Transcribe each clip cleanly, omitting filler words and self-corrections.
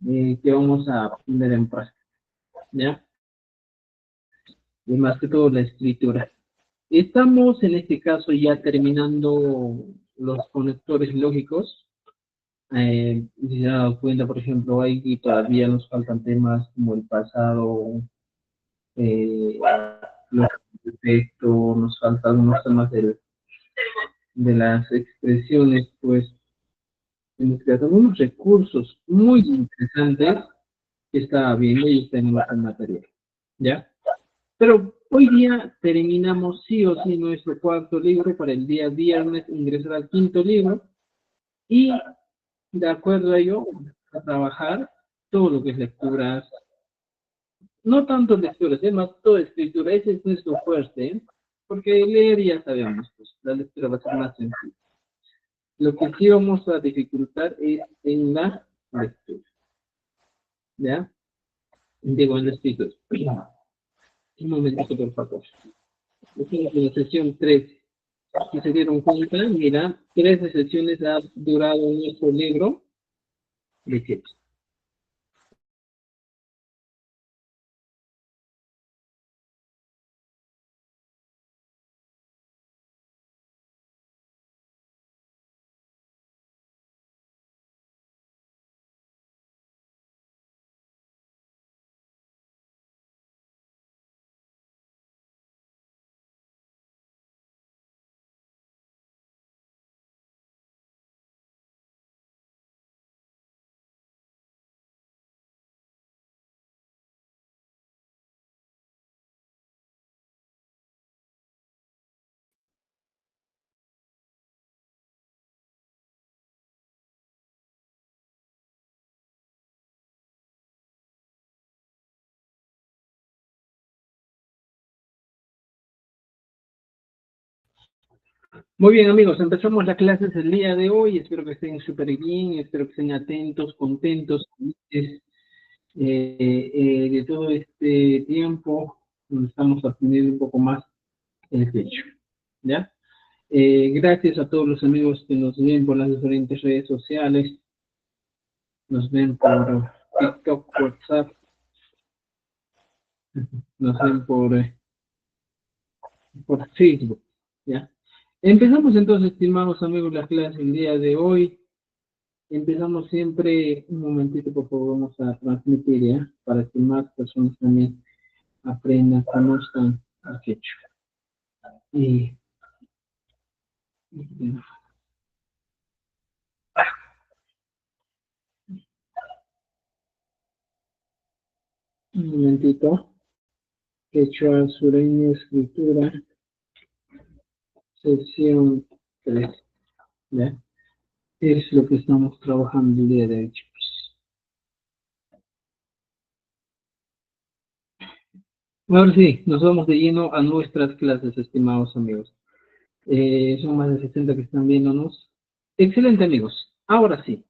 que vamos a poner en práctica, ¿ya? Y más que todo la escritura. Estamos en este caso ya terminando los conectores lógicos. Si se han dado cuenta, por ejemplo, ahí todavía nos faltan temas como el pasado, eh, los defectos, nos faltan algunos temas de las expresiones, pues, hemos creado algunos recursos muy interesantes que está viendo y está en el material, ¿ya? Pero hoy día terminamos sí o sí nuestro cuarto libro para el día viernes ingresar al quinto libro y de acuerdo a ello a trabajar todo lo que es lecturas, no tanto lecturas, es más todo escritura, ese es nuestro fuerte, ¿eh? Porque leer ya sabemos, pues la lectura va a ser más sencilla. Lo que sí vamos a dificultar es en la lectura, ¿ya? Digo, en la escritura. Un momentito, por favor. Estamos en la sesión 13. Si se dieron cuenta, mira, 13 sesiones ha durado nuestro libro de texto. Muy bien, amigos, empezamos las clases el día de hoy. Espero que estén súper bien, espero que estén atentos, contentos, felices, de todo este tiempo. Estamos aprendiendo un poco más el techo, ¿ya? Gracias a todos los amigos que nos ven por las diferentes redes sociales, nos ven por TikTok, WhatsApp, nos ven por Facebook, ¿ya? Empezamos entonces, estimados amigos, la clase el día de hoy. Empezamos siempre, un momentito, por favor, vamos a transmitir, ¿ya? Para que más personas también aprendan, conozcan el quechua. Y, y, un momentito, quechua sureño, escritura, sesión 3, ¿ya? Es lo que estamos trabajando el día de hoy, chicos. Ahora sí, nos vamos de lleno a nuestras clases, estimados amigos. Son más de 60 que están viéndonos. Excelente, amigos. Ahora sí,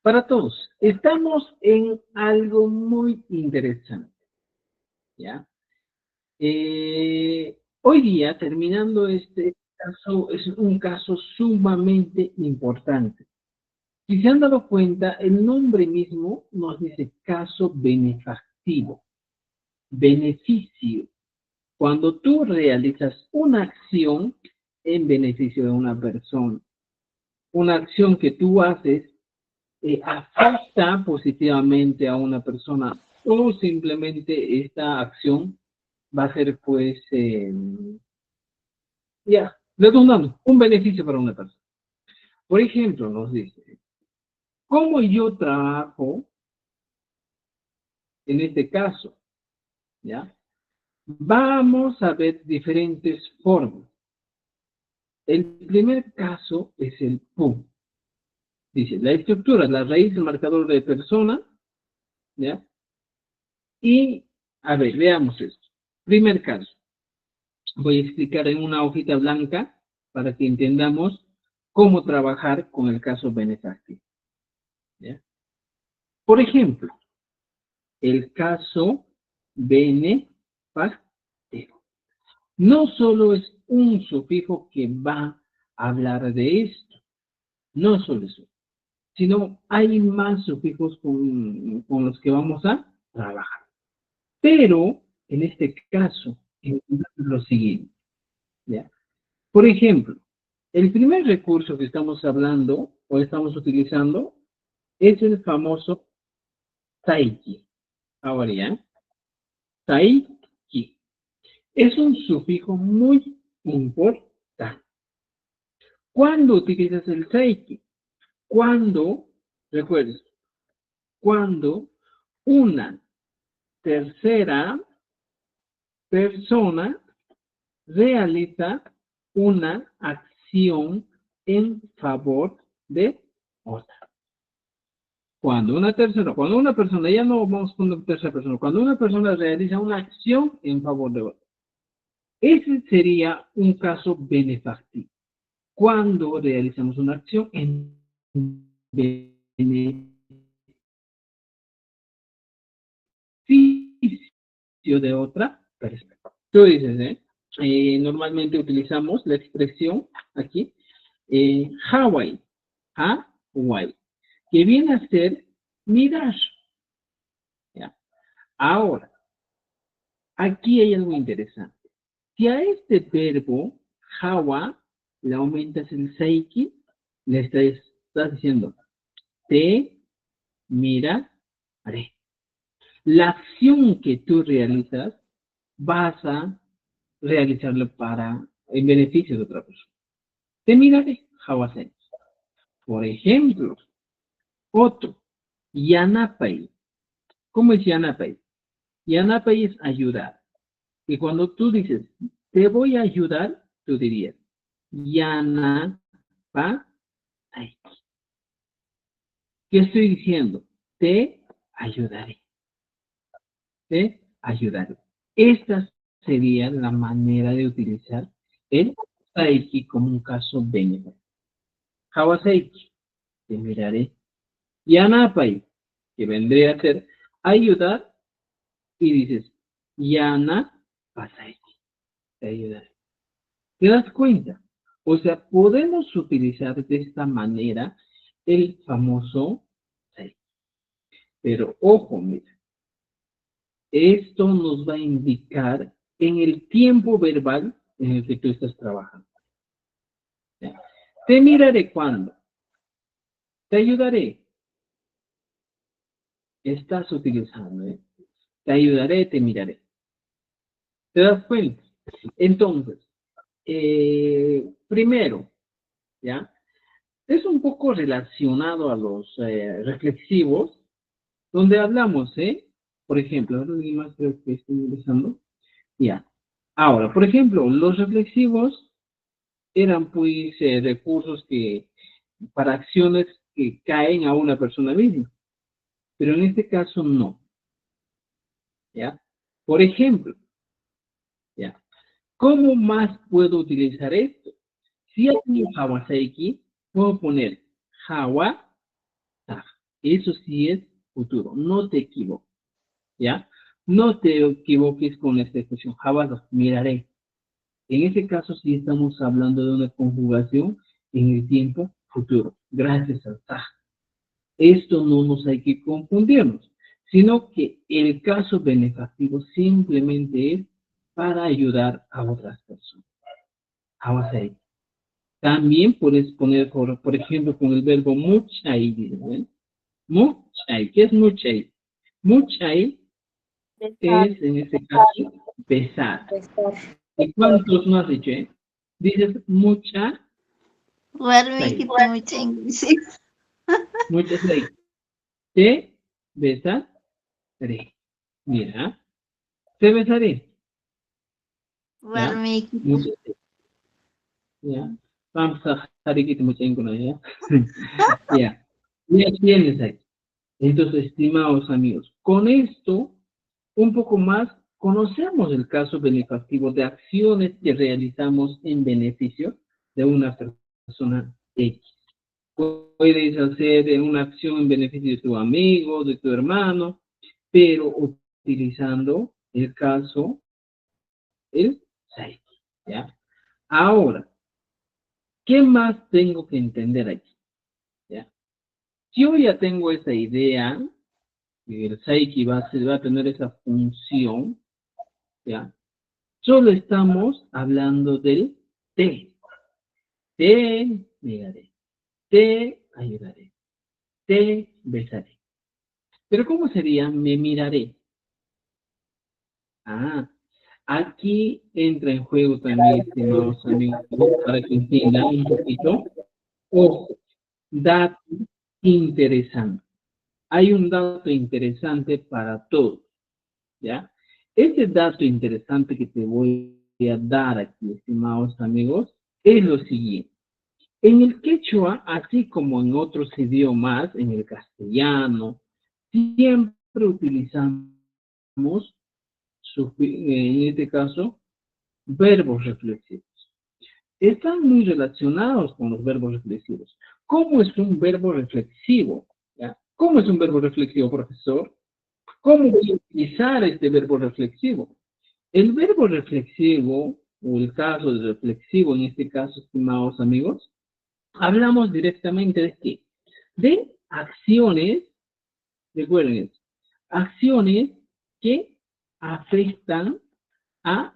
para todos, estamos en algo muy interesante, ¿ya? Hoy día, terminando este caso, es un caso sumamente importante. Si se han dado cuenta, el nombre mismo nos dice caso benefactivo, beneficio. Cuando tú realizas una acción en beneficio de una persona, una acción que tú haces afecta positivamente a una persona o simplemente esta acción va a ser pues ya redundando un beneficio para una persona. Por ejemplo, nos dice, ¿cómo yo trabajo en este caso? ¿Ya? Vamos a ver diferentes formas. El primer caso es el PU. Dice, la estructura, la raíz, el marcador de persona, ¿ya? Y, a ver, veamos esto. Primer caso. Voy a explicar en una hojita blanca para que entendamos cómo trabajar con el caso benefactivo, ¿ya? Por ejemplo, el caso benefactivo. No solo es un sufijo que va a hablar de esto, no solo eso. sino hay más sufijos con los que vamos a trabajar. Pero, en este caso, es lo siguiente, ¿ya? Por ejemplo, el primer recurso que estamos hablando o estamos utilizando es el famoso taiki. Ahora ya, taiki. Es un sufijo muy importante. ¿Cuándo utilizas el taiki? Cuando, recuerdes, cuando una tercera persona realiza una acción en favor de otra. Cuando una persona, ya no vamos con una tercera persona, cuando una persona realiza una acción en favor de otra. Ese sería un caso benefactivo. Cuando realizamos una acción en beneficio de otra persona. Tú dices, normalmente utilizamos la expresión aquí, Hawaii, Hawaii, que viene a ser mirar. ¿Ya? Ahora, aquí hay algo interesante. Si a este verbo, Hawa, le aumentas el seiki, le estás diciendo, te miraré. La acción que tú realizas, vas a realizarlo en beneficio de otra persona. Te miraré, Hawasen. Por ejemplo, otro, Yanapai. ¿Cómo es Yanapai? Yanapai es ayudar. Y cuando tú dices, te voy a ayudar, tú dirías, Yanapai. ¿Qué estoy diciendo? Te ayudaré. Te ayudaré. Esta sería la manera de utilizar el Saiki como un caso benéfico. Hawaseiki, te miraré. Yanapai, que vendría a ser ayudar, y dices, Yana Pasaiki, te ayudaré. ¿Te das cuenta? O sea, podemos utilizar de esta manera el famoso Saiki. Pero ojo, mira, esto nos va a indicar en el tiempo verbal en el que tú estás trabajando. ¿Ya? Te miraré cuando. Te ayudaré. Estás utilizando. Te ayudaré, te miraré. ¿Te das cuenta? Entonces, primero, ¿ya? Es un poco relacionado a los reflexivos, donde hablamos, por ejemplo, ahora más creo que estoy utilizando. Ya. Ahora, por ejemplo, los reflexivos eran pues recursos que para acciones que caen a una persona misma, pero en este caso no, ¿ya? Por ejemplo, ¿ya? ¿Cómo más puedo utilizar esto? Si hay un Hawaseiki, puedo poner Hawa, eso sí es futuro, no te equivoques, ¿ya? No te equivoques con esta expresión, Hawa, miraré. En ese caso sí estamos hablando de una conjugación en el tiempo futuro, gracias al TAG. Esto no nos hay que confundirnos, sino que el caso benefactivo simplemente es para ayudar a otras personas. Hawaseiki. También puedes poner, por ejemplo, con el verbo muchai, ¿ven? Muchai, ¿qué es muchai? Muchai Besar, es, en este caso, besar. besar. ¿Y cuántos no has dicho? Dices mucha Warmi sai, kita mucha Inggris. mucha sai. Te besaré. Mira, te besaré. ¿Ya? Warmi kita. Mucha sai. ¿Ya? Vamos a hari kita mucha inglés, ¿ya? Ya. Ya tienes ahí. Entonces, estimados amigos, con esto, un poco más, conocemos el caso benefactivo de acciones que realizamos en beneficio de una persona X. Puedes hacer una acción en beneficio de tu amigo, de tu hermano, pero utilizando el caso, el Saiki, ¿ya? Ahora, ¿qué más tengo que entender aquí? ¿Ya? Si yo ya tengo esa idea, que el Saiki va a tener esa función, ¿ya? Solo estamos hablando del te. Te negaré, te ayudaré, te besaré. Pero ¿cómo sería me miraré? Ah, aquí entra en juego también, estimados amigos, para que entiendan un poquito. Ojo, dato interesante. Hay un dato interesante para todos, ¿ya? Este dato interesante que te voy a dar aquí, estimados amigos, es lo siguiente. En el quechua, así como en otros idiomas, en el castellano, siempre utilizamos, en este caso, verbos reflexivos. Están muy relacionados con los verbos reflexivos. ¿Cómo es un verbo reflexivo? ¿Ya? ¿Cómo es un verbo reflexivo, profesor? ¿Cómo voy a utilizar este verbo reflexivo? El verbo reflexivo, o el caso de reflexivo en este caso, estimados amigos, hablamos directamente de qué? De acciones, recuerden eso, acciones que afectan a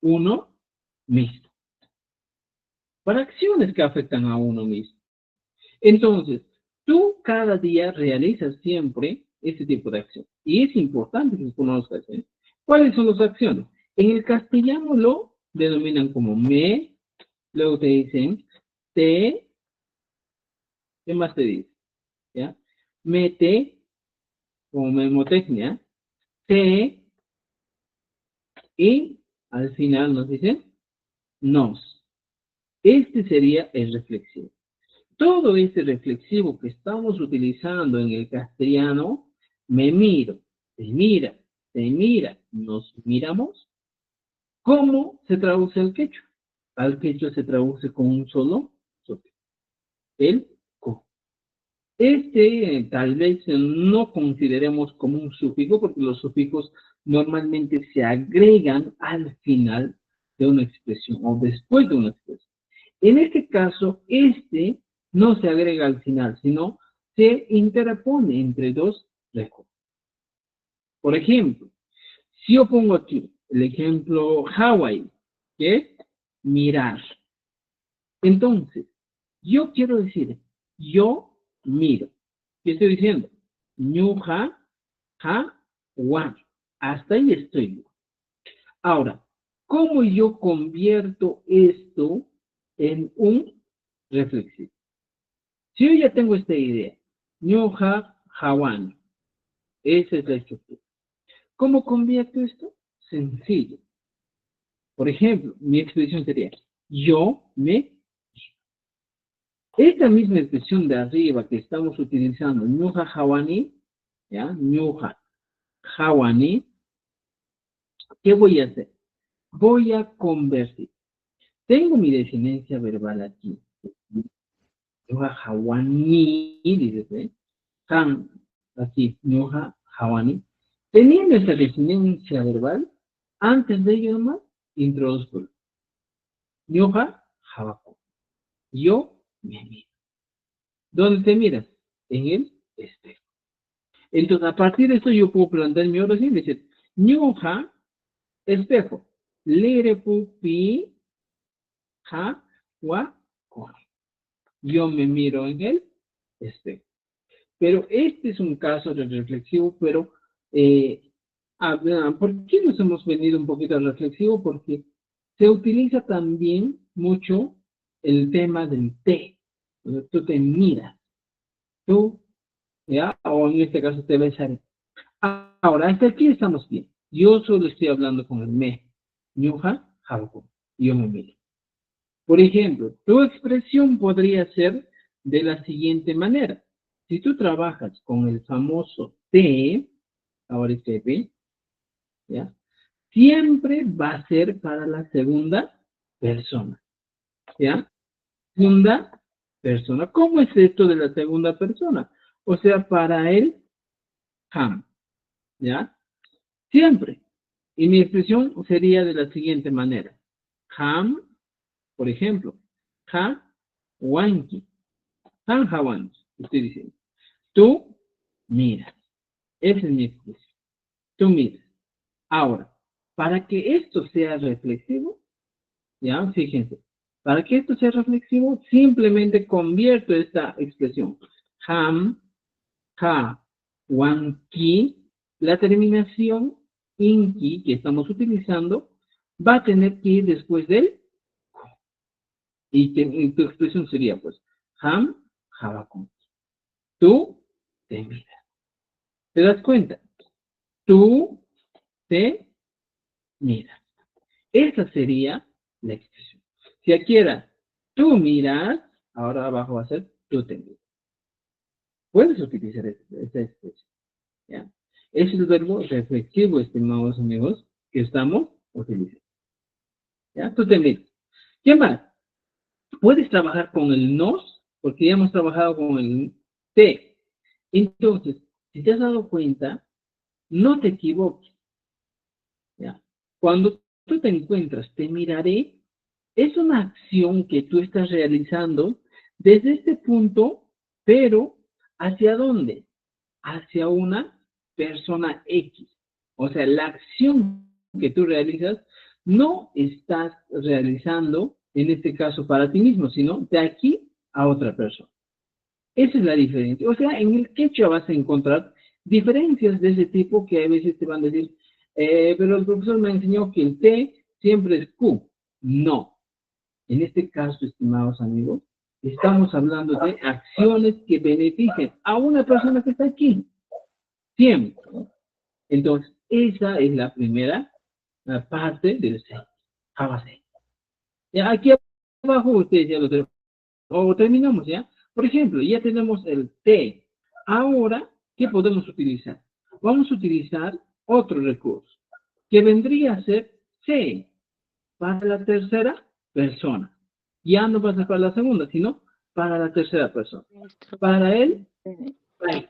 uno mismo. Para acciones que afectan a uno mismo. Entonces, tú cada día realizas siempre ese tipo de acción. Y es importante que conozcas, ¿eh? ¿Cuáles son las acciones? En el castellano lo denominan como me, luego te dicen te, ¿qué más te dice? ¿Ya? Mete, como memotecnia, te, y al final nos dicen nos. Este sería el reflexivo. Todo ese reflexivo que estamos utilizando en el castellano, me miro, te mira, nos miramos, ¿cómo se traduce al quechua? Al quechua se traduce con un solo sufijo, el co. Tal vez no consideremos como un sufijo porque los sufijos normalmente se agregan al final de una expresión o después de una expresión. En este caso, no se agrega al final, sino se interpone entre dos recursos. Por ejemplo, si yo pongo aquí el ejemplo Hawaii, que es mirar. Entonces, yo quiero decir, yo miro. ¿Qué estoy diciendo? Ñuja, ja, wan. Hasta ahí estoy yo. Ahora, ¿cómo yo convierto esto en un reflexivo? Si yo ya tengo esta idea, ñuja, jawan, esa es la estructura. ¿Cómo convierto esto? Sencillo. Por ejemplo, mi expresión sería, yo me... Esta misma expresión de arriba que estamos utilizando, ñuja, jawani, ¿ya? Ñuja, jawani, ¿qué voy a hacer? Voy a convertir. Tengo mi definencia verbal aquí. Ñuja, jawani, dices, ¿eh? Han, así, ñuja, jawani. Teniendo esta definencia verbal, antes de ello nomás, introduzco. Ñuja, jabaco. Yo me miro. ¿Dónde te miras? En el espejo. Entonces, a partir de esto, yo puedo plantear mi oración y decir, ñuja, espejo. Lere pupi, ja, wa, con. Yo me miro en el espejo. Pero este es un caso de reflexivo, pero ¿por qué nos hemos venido un poquito al reflexivo? Porque se utiliza también mucho el tema del te. Tú te miras, tú, ¿ya? O en este caso te besaré. Ahora, hasta aquí estamos bien. Yo solo estoy hablando con el me. Ñuja, jaujo. Yo me miro. Por ejemplo, tu expresión podría ser de la siguiente manera. Si tú trabajas con el famoso te, ahora es te, ¿ya? Siempre va a ser para la segunda persona, ¿ya? Segunda persona. ¿Cómo es esto de la segunda persona? O sea, para el ham, ¿ya? Siempre. Y mi expresión sería de la siguiente manera. Ham, por ejemplo, ha, wanki. Han hawanki, estoy diciendo. Tú miras. Esa es mi expresión. Tú miras. Ahora, para que esto sea reflexivo, ya, fíjense, para que esto sea reflexivo, simplemente convierto esta expresión. Ham, ha, wan, ki, la terminación inki que estamos utilizando va a tener que ir después del ko. Y tu expresión sería, pues, ham, habakun. Tú te miras. ¿Te das cuenta? Tú te miras. Esa sería la expresión. Si aquí era tú miras, ahora abajo va a ser tú te miras. Puedes utilizar esta expresión. ¿Ya? Es el verbo reflexivo, estimados amigos, que estamos utilizando. ¿Ya? Tú te miras. ¿Qué más? Puedes trabajar con el nos, porque ya hemos trabajado con el te. Entonces, si te has dado cuenta, no te equivoques. ¿Ya? Cuando tú te encuentras, te miraré, es una acción que tú estás realizando desde este punto, pero ¿hacia dónde? Hacia una persona X. O sea, la acción que tú realizas no estás realizando, en este caso, para ti mismo, sino de aquí a otra persona. Esa es la diferencia. O sea, en el quechua vas a encontrar diferencias de ese tipo que a veces te van a decir, pero el profesor me enseñó que el T siempre es Q. No. En este caso, estimados amigos, estamos hablando de acciones que beneficien a una persona que está aquí. Siempre. Entonces, esa es la primera parte del C. Ya, aquí abajo ustedes ya lo tenemos. O terminamos ya. Por ejemplo, ya tenemos el T. Ahora, ¿qué podemos utilizar? Vamos a utilizar otro recurso, que vendría a ser C, para la tercera persona. Ya no pasa para la segunda, sino para la tercera persona. Para él, pai.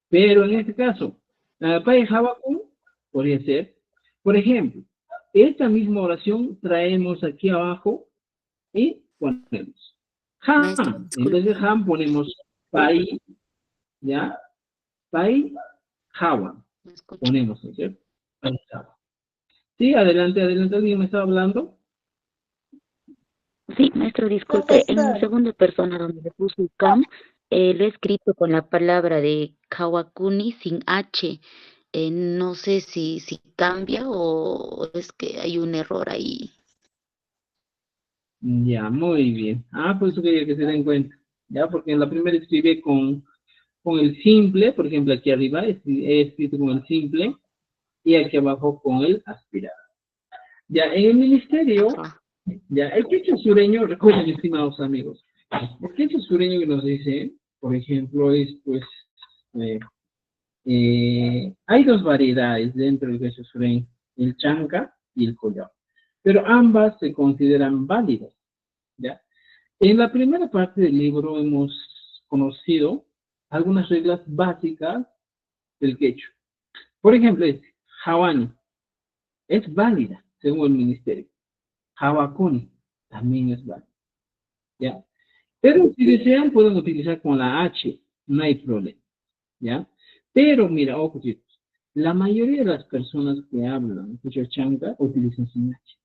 Pero en este caso, pai Habakun podría ser, por ejemplo, esta misma oración traemos aquí abajo y ponemos Maestro, ham. En vez disculpe. de ham ponemos pai, ¿ya? Pai Hawa. ¿Me escucha? Ponemos, ¿no es cierto? Pai Hawa. Sí, adelante, adelante. ¿Alguien me está hablando? Sí, maestro, disculpe. En segunda persona donde le puso Cam, lo he escrito con la palabra de Kawakuni sin H. No sé si cambia o es que hay un error ahí. Ya, muy bien. Ah, pues eso quería que se den cuenta. Ya, porque en la primera escribí con el simple, por ejemplo, aquí arriba he escrito con el simple y aquí abajo con el aspirado. Ya, en el ministerio, Ajá. ya, el quechua sureño, recuerden, estimados amigos, el quechua sureño que nos dice, por ejemplo, es, pues, eh, hay dos variedades dentro del quechua sureño, el chanca y el collao, pero ambas se consideran válidas, ¿ya? En la primera parte del libro hemos conocido algunas reglas básicas del quechua. Por ejemplo, Hawani es válida según el ministerio. Hawakuni también es válida. ¿Ya? Pero si desean, pueden utilizar con la H, no hay problema. ¿Ya? Pero mira, ojo, chicos, la mayoría de las personas que hablan quechua chanca utilizan sin H.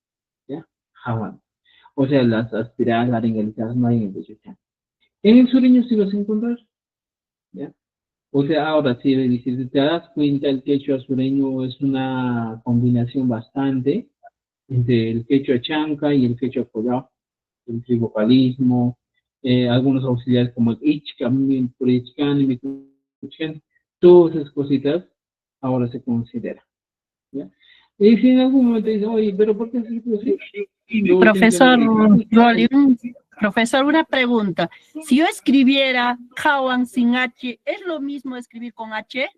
¿Ya? Hawani. O sea, las aspiradas, laringalizadas no hay en el quechua chanca. En el sureño sí vas a encontrar. ¿Ya? O sea, ahora sí, si te das cuenta, el quechua sureño es una combinación bastante entre el quechua chanca y el quechua collao, el tribocalismo, algunos auxiliares como el ichcam, purichcan, mikuchcan, todas esas cositas ahora se consideran. ¿Ya? Y si en algún momento dicen, oye, pero ¿por qué se escribe así? Profesor Rolium, profesor, una pregunta. Si yo escribiera Hawan sin H, ¿es lo mismo escribir con H?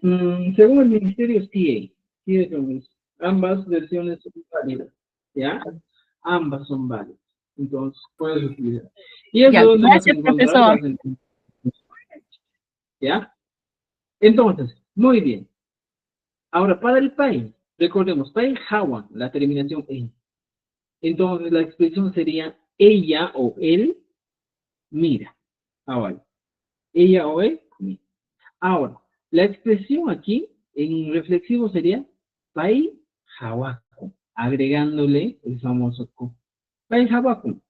Según el ministerio, sí es lo mismo. Ambas versiones son válidas, ¿ya? Ambas son válidas. Entonces, puedes utilizar. ¿Y eso Ya, dónde vas a gracias, encontrar? profesor. Vas a encontrar, ¿ya? Entonces, muy bien. Ahora, para el país, recordemos, país Hawan, la terminación en. Entonces, la expresión sería ella o él mira. Ahora, Ella o él comía. Ahora, la expresión aquí en reflexivo sería pai hawaku, agregándole el famoso ku. Pai hawaku.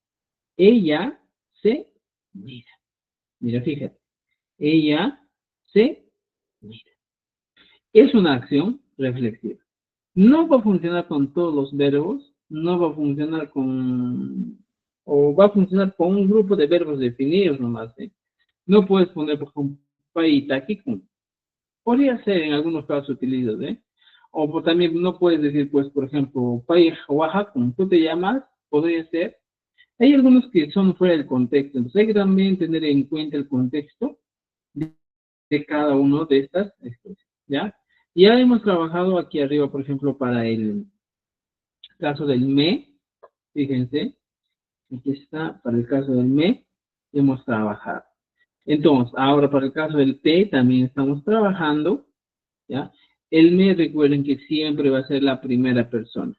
Ella se mira. Mira, fíjate. Ella se mira. Es una acción reflexiva. No va a funcionar con todos los verbos, no va a funcionar con, o va a funcionar con un grupo de verbos definidos nomás. No puedes poner, por ejemplo, pai takiku. Podría ser en algunos casos utilizados, O también no puedes decir, pues, por ejemplo, pai Oaxaca, tú te llamas, podría ser. Hay algunos que son fuera del contexto, entonces hay que también tener en cuenta el contexto de cada uno de estas expresiones, ¿ya? Ya hemos trabajado aquí arriba, por ejemplo, para el caso del me, fíjense, aquí está, para el caso del me, hemos trabajado. Entonces, ahora para el caso del te, también estamos trabajando, ¿ya? El me, recuerden que siempre va a ser la primera persona.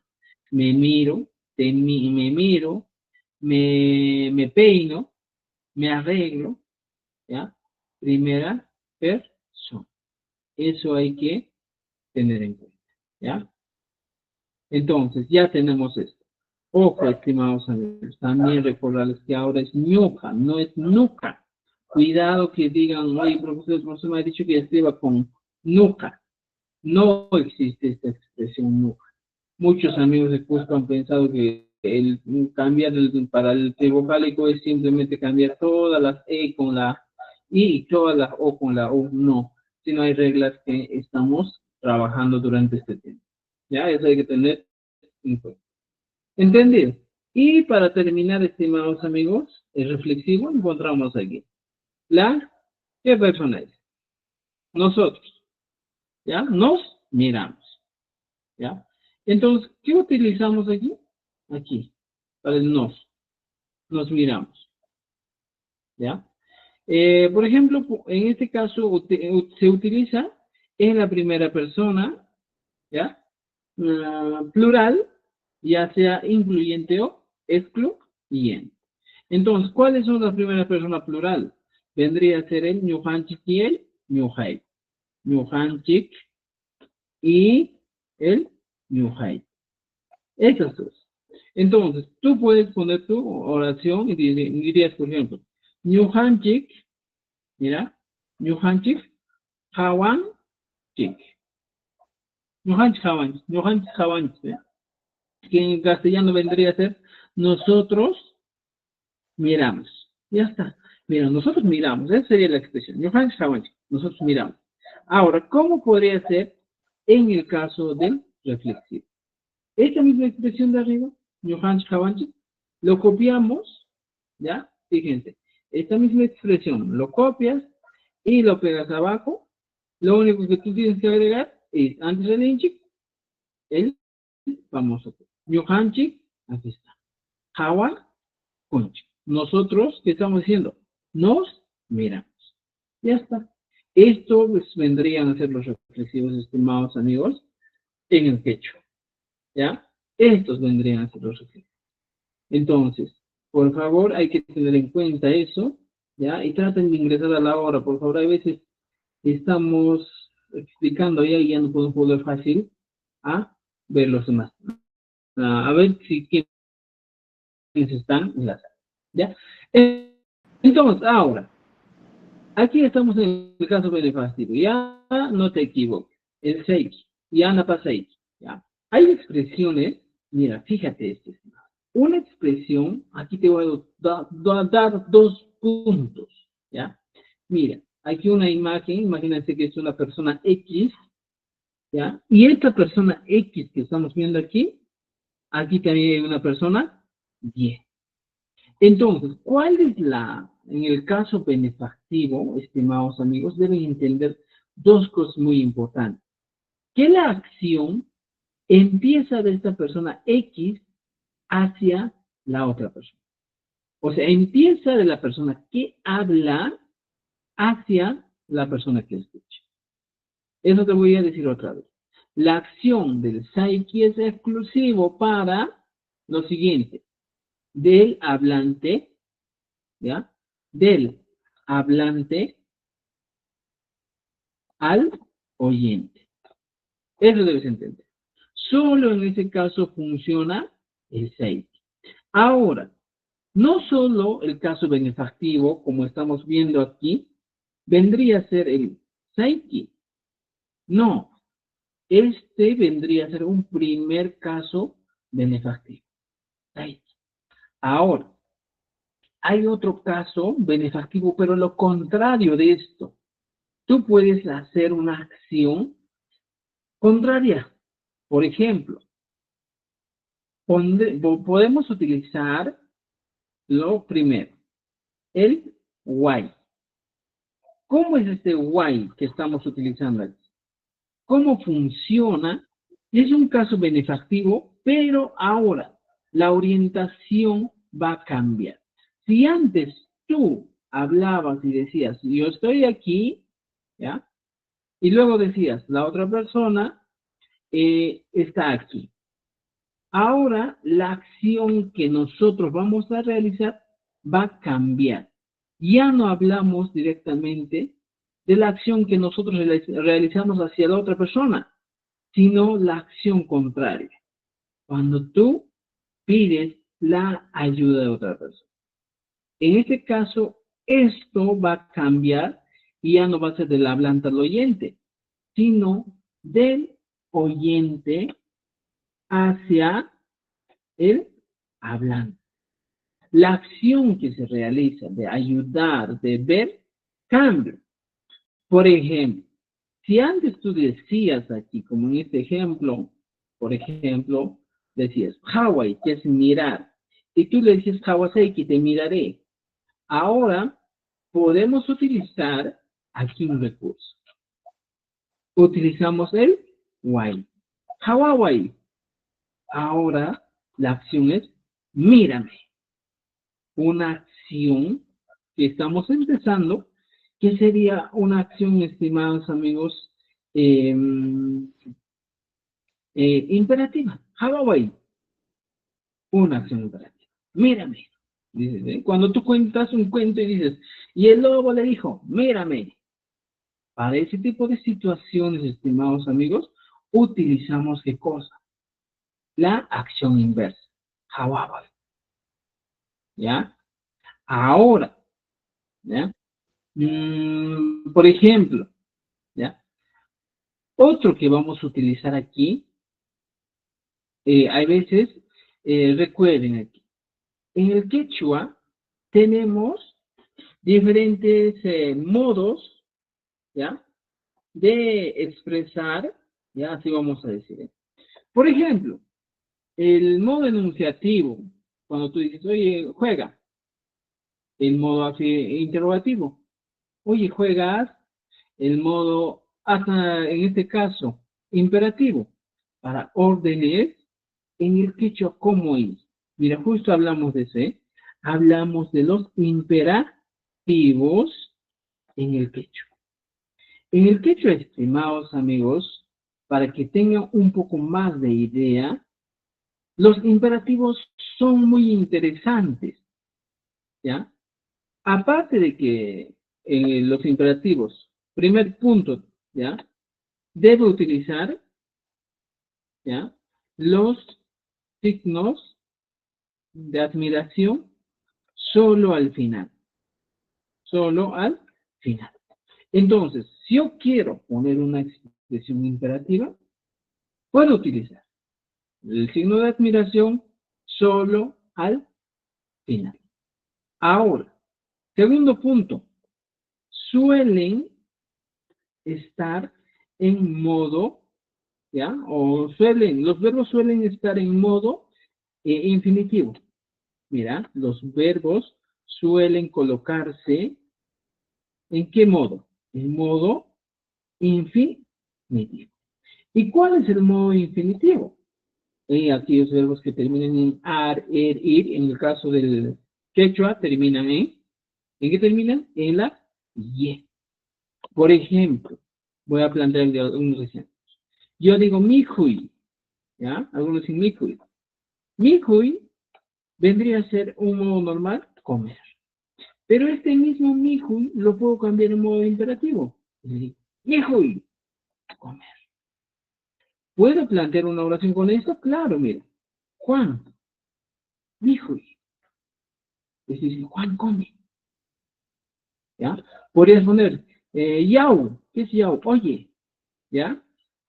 Me miro, me miro, me peino, me arreglo, ¿ya? Primera persona. Eso hay que tener en cuenta, ¿ya? Entonces, ya tenemos esto. Ojo, estimados amigos, también recordarles que ahora es ñuca, no es nuca. Cuidado que digan, oye, profesor me ha dicho que escriba con nuca. No existe esta expresión nuca. Muchos amigos de Cusco han pensado que el cambiar para el vocálico es simplemente cambiar todas las E con la I y todas las O con la U. No, sino hay reglas que estamos trabajando durante este tiempo. Ya, eso hay que tener en cuenta. ¿Entendido? Y para terminar, estimados amigos, el reflexivo encontramos aquí. ¿Qué persona es? Nosotros. ¿Ya? Nos miramos. ¿Ya? Entonces, ¿qué utilizamos aquí? Aquí, para el nos. Nos miramos. ¿Ya? Por ejemplo, en este caso se utiliza en la primera persona, ¿ya? Plural, ya sea incluyente o excluyente. Entonces, ¿cuáles son las primeras personas plural? Vendría a ser el ñuhanchik y el ñuhay. Ñuhanchik y el ñuhay. Esas dos. Entonces, tú puedes poner tu oración y dirías, por ejemplo, ñuhanchik, mira, ñuhanchik, hawanchik. Ñuhanchik, hawanchik, ñuhanchik, hawanchik, que en castellano vendría a ser nosotros miramos. Ya está. Mira, nosotros miramos. Esa sería la expresión. Ñuhanchik, hawanchik, nosotros miramos. Ahora, ¿cómo podría ser en el caso del reflexivo? Esta misma expresión de arriba, ñuhanchik, hawanchik, lo copiamos, ¿ya? Fíjense, esta misma expresión lo copias y lo pegas abajo. Lo único que tú tienes que agregar es, antes del inchik, el famoso ñuhanchik, aquí está. Hawanchik. Nosotros, ¿qué estamos diciendo? Nos miramos. Ya está. Esto pues, vendrían a ser los reflexivos, estimados amigos, en el quechua. ¿Ya? Estos vendrían a ser los reflexivos. Entonces, por favor, hay que tener en cuenta eso, ¿ya? Y traten de ingresar a la hora, por favor. Hay veces estamos explicando ya y ya no podemos volver fácil a ver los demás. A ver si quiénes están en la sala, ¿ya? Entonces, ahora, aquí estamos en el caso benefactivo. Ya no te equivoques. El seiki, ya no pasa seiki, ¿ya? Hay expresiones, mira, fíjate esto. Una expresión, aquí te voy a dar dos puntos, ¿ya? Mira, aquí una imagen, imagínense que es una persona X, ¿ya? Y esta persona X que estamos viendo aquí también hay una persona Y. Entonces, ¿cuál es en el caso benefactivo, estimados amigos, deben entender dos cosas muy importantes. Que la acción empieza de esta persona X hacia la otra persona. O sea, empieza de la persona que habla hacia la persona que escucha. Eso te voy a decir otra vez. La acción del saiki es exclusivo para lo siguiente. Del hablante, ¿ya? Del hablante al oyente. Eso debes entender. Solo en ese caso funciona el seiki. Ahora, no solo el caso benefactivo, como estamos viendo aquí, vendría a ser el seiki. No, este vendría a ser un primer caso benefactivo. Seiki. Ahora, hay otro caso benefactivo, pero lo contrario de esto. Tú puedes hacer una acción contraria. Por ejemplo, podemos utilizar lo primero, el why. ¿Cómo es este why que estamos utilizando aquí? ¿Cómo funciona? Es un caso benefactivo, pero ahora la orientación va a cambiar. Si antes tú hablabas y decías, yo estoy aquí, ¿ya? Y luego decías, la otra persona está aquí. Ahora la acción que nosotros vamos a realizar va a cambiar. Ya no hablamos directamente de la acción que nosotros realizamos hacia la otra persona, sino la acción contraria. Cuando tú pides la ayuda de otra persona. En este caso, esto va a cambiar y ya no va a ser del hablante al oyente, sino del oyente hacia el hablante. La acción que se realiza de ayudar, de ver, cambia. Por ejemplo, si antes tú decías aquí, como en este ejemplo, por ejemplo, decías, Hawaii, que es mirar, y tú le dices, Hawasei, que te miraré. Ahora, podemos utilizar aquí un recurso. Utilizamos el why. Hawaii. Ahora, la acción es, mírame. Una acción que estamos empezando, que sería una acción, estimados amigos, imperativa. Hawaii. Una acción imperativa. Mírame. Dices, ¿eh? Cuando tú cuentas un cuento y dices, y el lobo le dijo, mírame. Para ese tipo de situaciones, estimados amigos, utilizamos ¿qué cosa? La acción inversa. Hawaii. ¿Ya? Ahora, ¿ya? Por ejemplo, ¿ya? Otro que vamos a utilizar aquí, hay veces, recuerden aquí, en el quechua tenemos diferentes modos, ¿ya? De expresar, ¿ya? Así vamos a decir. Por ejemplo, el modo enunciativo, cuando tú dices, oye, juega. El modo así interrogativo, oye, juegas. El modo, hasta en este caso, imperativo, para órdenes en el quechua, ¿cómo es? Mira, justo hablamos de ese, hablamos de los imperativos en el quechua. En el quechua, estimados amigos, para que tengan un poco más de idea, los imperativos son muy interesantes, ¿ya? Aparte de que los imperativos, primer punto, ¿ya? Debe utilizar, ¿ya? Los signos de admiración solo al final. Solo al final. Entonces, si yo quiero poner una expresión imperativa, puedo utilizar el signo de admiración solo al final. Ahora, segundo punto, suelen estar en modo, ¿ya? O los verbos suelen estar en modo infinitivo. Mira, los verbos suelen colocarse ¿en qué modo? En modo infinitivo. ¿Y cuál es el modo infinitivo? Aquellos verbos que terminan en ar, ir, en el caso del quechua, terminan ¿en qué terminan? En la y. Por ejemplo, voy a plantear algunos ejemplos. Yo digo mijuy, ¿ya? Algunos dicen mijuy. Mijuy vendría a ser un modo normal, comer. Pero este mismo mijuy lo puedo cambiar en modo imperativo. Hijuy, comer. ¿Puedo plantear una oración con esto? Claro, mira. Juan, hijuy. Es decir, Juan come. ¿Ya? Podrías poner, Yau, ¿qué es Yau? Oye, ¿ya?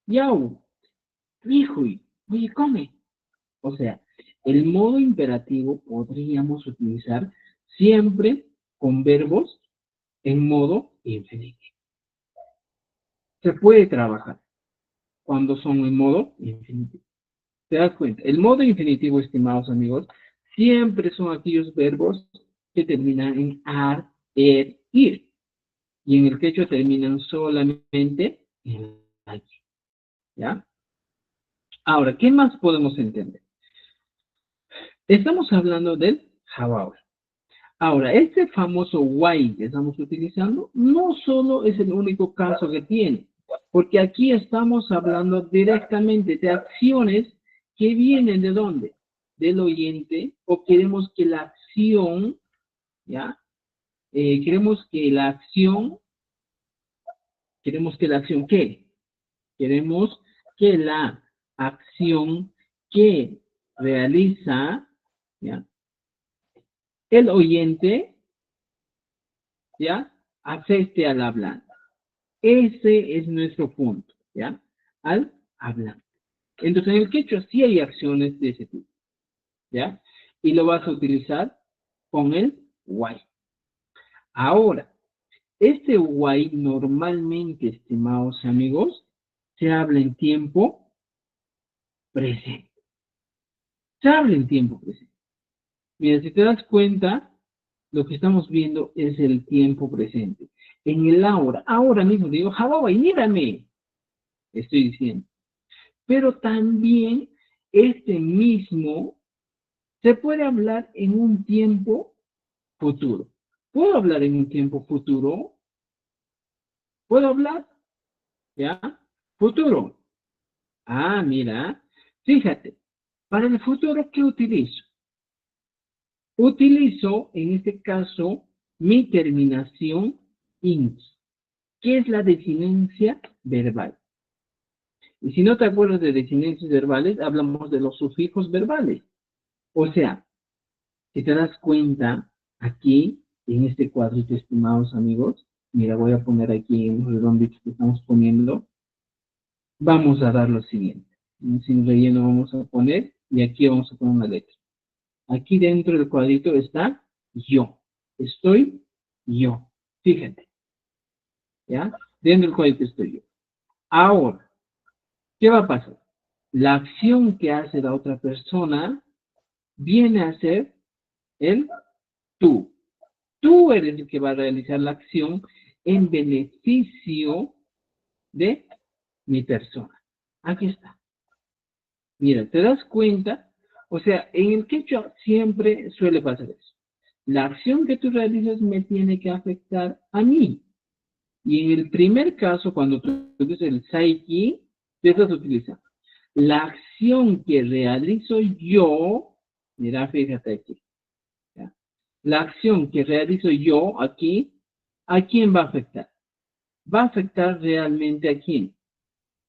Yau, hijuy, oye, come. O sea, el modo imperativo podríamos utilizar siempre con verbos en modo infinitivo. Se puede trabajar cuando son en modo infinitivo. ¿Te das cuenta? El modo infinitivo, estimados amigos, siempre son aquellos verbos que terminan en ar, ir. Y en el quechua terminan solamente en ay. ¿Ya? Ahora, ¿qué más podemos entender? Estamos hablando del jabao. Ahora, este famoso why que estamos utilizando no solo es el único caso que tiene, porque aquí estamos hablando directamente de acciones que vienen ¿de dónde? Del oyente, o queremos que la acción, ¿ya? Queremos que la acción ¿qué? Queremos que la acción que realiza, ¿ya? El oyente, ¿ya? Afecte al hablante. Ese es nuestro punto, ¿ya? Al hablante. Entonces, en el quechua sí hay acciones de ese tipo, ¿ya? Y lo vas a utilizar con el why. Ahora, este why normalmente, estimados amigos, se habla en tiempo presente. Se habla en tiempo presente. Mira, si te das cuenta, lo que estamos viendo es el tiempo presente. En el ahora mismo digo, Jababa, mírame, estoy diciendo. Pero también este mismo se puede hablar en un tiempo futuro. ¿Puedo hablar en un tiempo futuro? ¿Puedo hablar? ¿Ya? Futuro. Ah, mira. Fíjate. Para el futuro, ¿qué utilizo? Utilizo, en este caso, mi terminación ing, que es la desinencia verbal. Y si no te acuerdas de desinencias verbales, hablamos de los sufijos verbales. O sea, si te das cuenta, aquí, en este cuadrito, estimados amigos, mira, voy a poner aquí en los redonditos que estamos poniendo, vamos a dar lo siguiente. Sin relleno vamos a poner, y aquí vamos a poner una letra. Aquí dentro del cuadrito está yo. Estoy yo. Fíjate. ¿Ya? Dentro del cuadrito estoy yo. Ahora, ¿qué va a pasar? La acción que hace la otra persona viene a ser el tú. Tú eres el que va a realizar la acción en beneficio de mi persona. Aquí está. Mira, ¿te das cuenta? O sea, en el quechua siempre suele pasar eso. La acción que tú realizas me tiene que afectar a mí. Y en el primer caso, cuando tú utilizas el saiki, ¿qué estás utilizando? La acción que realizo yo, mira, fíjate aquí. ¿Ya? La acción que realizo yo aquí, ¿a quién va a afectar? Va a afectar realmente a quién.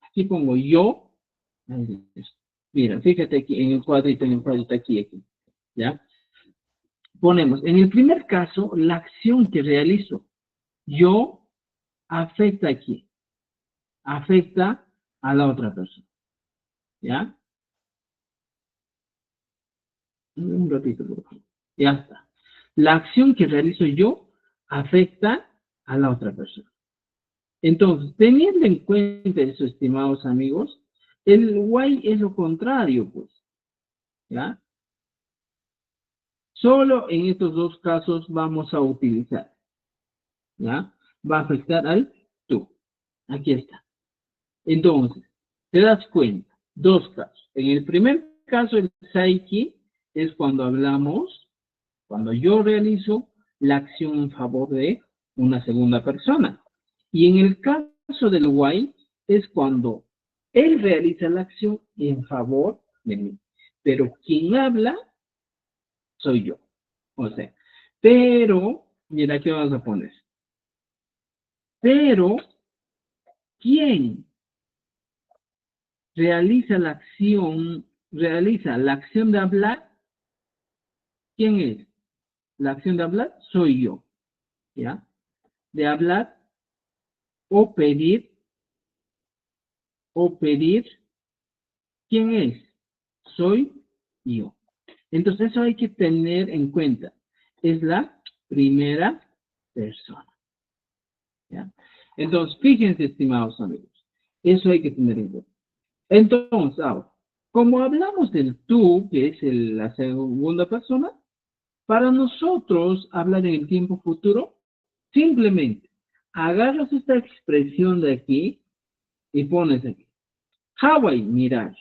Aquí pongo yo. Mira, fíjate aquí en el cuadrito aquí. ¿Ya? Ponemos, en el primer caso, la acción que realizo yo afecta a quién. Afecta a la otra persona. ¿Ya? Un ratito, por favor. Ya está. La acción que realizo yo afecta a la otra persona. Entonces, teniendo en cuenta eso, estimados amigos, el why es lo contrario, pues. ¿Ya? Solo en estos dos casos vamos a utilizar. ¿Ya? Va a afectar al tú. Aquí está. Entonces, te das cuenta, dos casos. En el primer caso, el psyche es cuando hablamos, cuando yo realizo la acción en favor de una segunda persona. Y en el caso del why es cuando él realiza la acción en favor de mí. Pero quien habla soy yo. O sea, pero, mira, ¿qué vamos a poner? Pero ¿Quién realiza la acción de hablar? ¿Quién es? La acción de hablar soy yo, ¿ya? De hablar o pedir, ¿quién es? Soy yo. Entonces eso hay que tener en cuenta. Es la primera persona, ¿ya? Entonces, fíjense, estimados amigos, eso hay que tener en cuenta. Entonces, ahora, como hablamos del tú, que es la segunda persona, para nosotros hablar en el tiempo futuro, simplemente agarras esta expresión de aquí y pones aquí. Hawaii, mirar.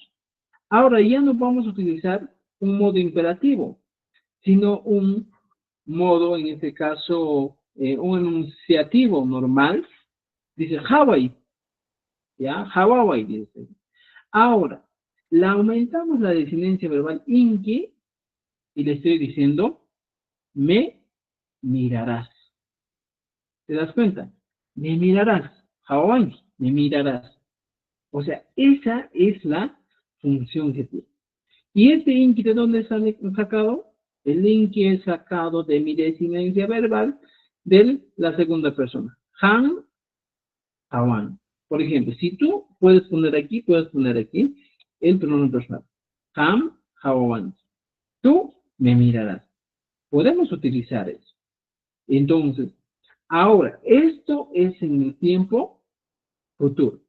Ahora ya no vamos a utilizar un modo imperativo, sino un modo, en este caso, un enunciativo normal. Dice Hawaii, ¿ya? Hawaii, dice. Ahora, la aumentamos la desinencia verbal inki y le estoy diciendo, me mirarás. ¿Te das cuenta? Me mirarás. Hawaii, me mirarás. O sea, esa es la función que tiene. ¿Y este inki de dónde sale sacado? El inki es sacado de mi desinencia verbal de la segunda persona. Han, Hawan. Por ejemplo, si tú puedes poner aquí el pronombre personal. Ham, Hawan. Tú me mirarás. Podemos utilizar eso. Entonces, ahora, esto es en el tiempo futuro.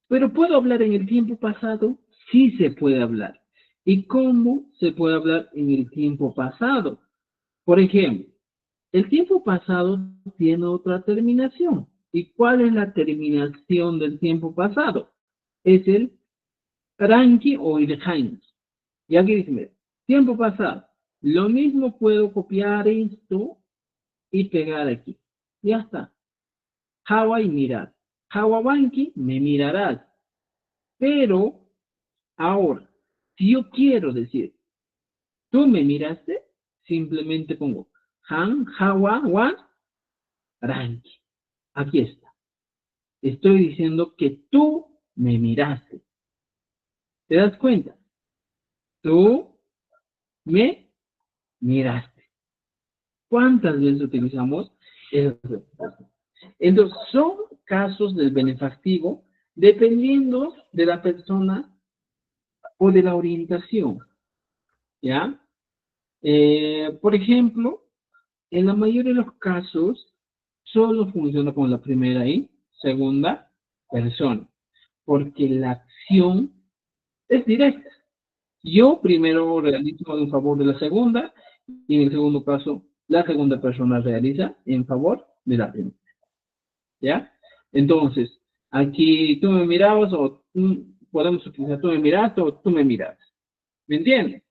Pero ¿puedo hablar en el tiempo pasado? Sí se puede hablar. ¿Y cómo se puede hablar en el tiempo pasado? Por ejemplo, el tiempo pasado tiene otra terminación. ¿Y cuál es la terminación del tiempo pasado? Es el ranki o el hanki. Y aquí dice, mira, tiempo pasado. Lo mismo puedo copiar esto y pegar aquí. Ya está. Hawaii, mirar. Hawawanki, me mirarás. Pero, ahora, si yo quiero decir, tú me miraste, simplemente pongo Han, Hawa, Wan, Ranki. Aquí está. Estoy diciendo que tú me miraste. ¿Te das cuenta? Tú me miraste. ¿Cuántas veces utilizamos eso? Entonces, son casos del benefactivo dependiendo de la persona o de la orientación. ¿Ya? Por ejemplo, en la mayoría de los casos, solo funciona con la primera y segunda persona, porque la acción es directa. Yo primero realizo en favor de la segunda, y en el segundo caso, la segunda persona realiza en favor de la primera. ¿Ya? Entonces, aquí tú me mirabas, o podemos utilizar tú me miraste, o tú me miras. ¿Me entiendes?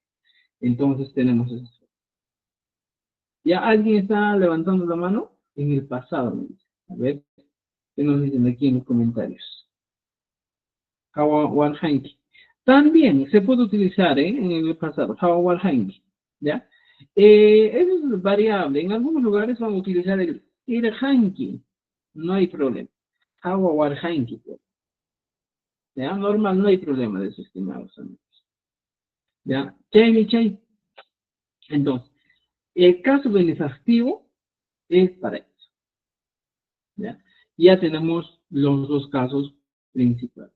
Entonces tenemos eso. ¿Ya alguien está levantando la mano? En el pasado. A ver, ¿qué nos dicen aquí en los comentarios? Hawawanhanki. También se puede utilizar en el pasado. Hawawanhanki. ¿Ya? Eso es variable. En algunos lugares van a utilizar el irhanki. No hay problema. Hawawanhanki. ¿Ya? Normal, no hay problema de eso, estimados amigos. ¿Ya? Chay. Entonces, el caso benefactivo es para eso. ¿Ya? Ya tenemos los dos casos principales.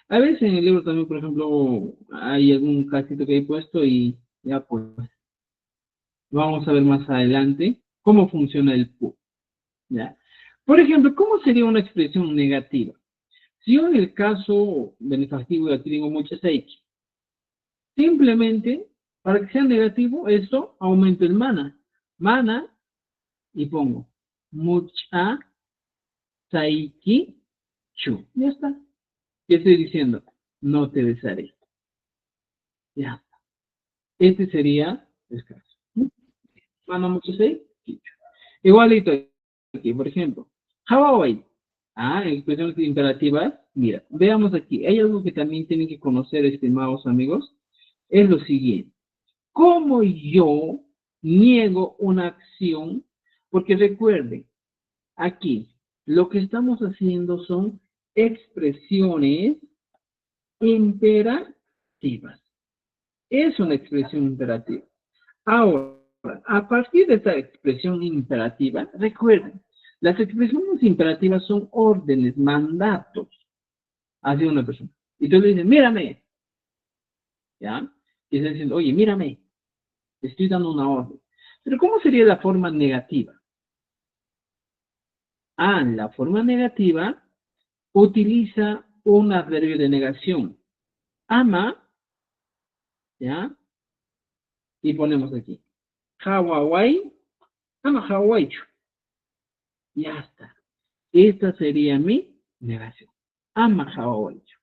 A veces en el libro también, por ejemplo, hay algún casito que he puesto y ya pues vamos a ver más adelante cómo funciona el PU. ¿Ya? Por ejemplo, ¿cómo sería una expresión negativa? Si yo en el caso benefactivo aquí tengo muchas X, simplemente para que sea negativo, esto aumento el mana. Mana y pongo mucha saiki chu. Ya está. ¿Qué estoy diciendo? No te besaré. Ya. Este sería el caso. Mana mucho saiki chu. Igualito aquí, por ejemplo. Hawaii. Expresiones imperativas. Mira, veamos aquí. Hay algo que también tienen que conocer, estimados amigos. Es lo siguiente. ¿Cómo yo niego una acción? Porque recuerden, aquí, lo que estamos haciendo son expresiones imperativas. Es una expresión imperativa. Ahora, a partir de esta expresión imperativa, recuerden, las expresiones imperativas son órdenes, mandatos hacia una persona. Y tú le dices, mírame. ¿Ya? Y estás diciendo, oye, mírame. Te estoy dando una orden. Pero ¿cómo sería la forma negativa? La forma negativa utiliza un adverbio de negación. Ama, ¿ya? Y ponemos aquí. Hawawai, ama hawaichu. Ya está. Esta sería mi negación. Ama hawaichu.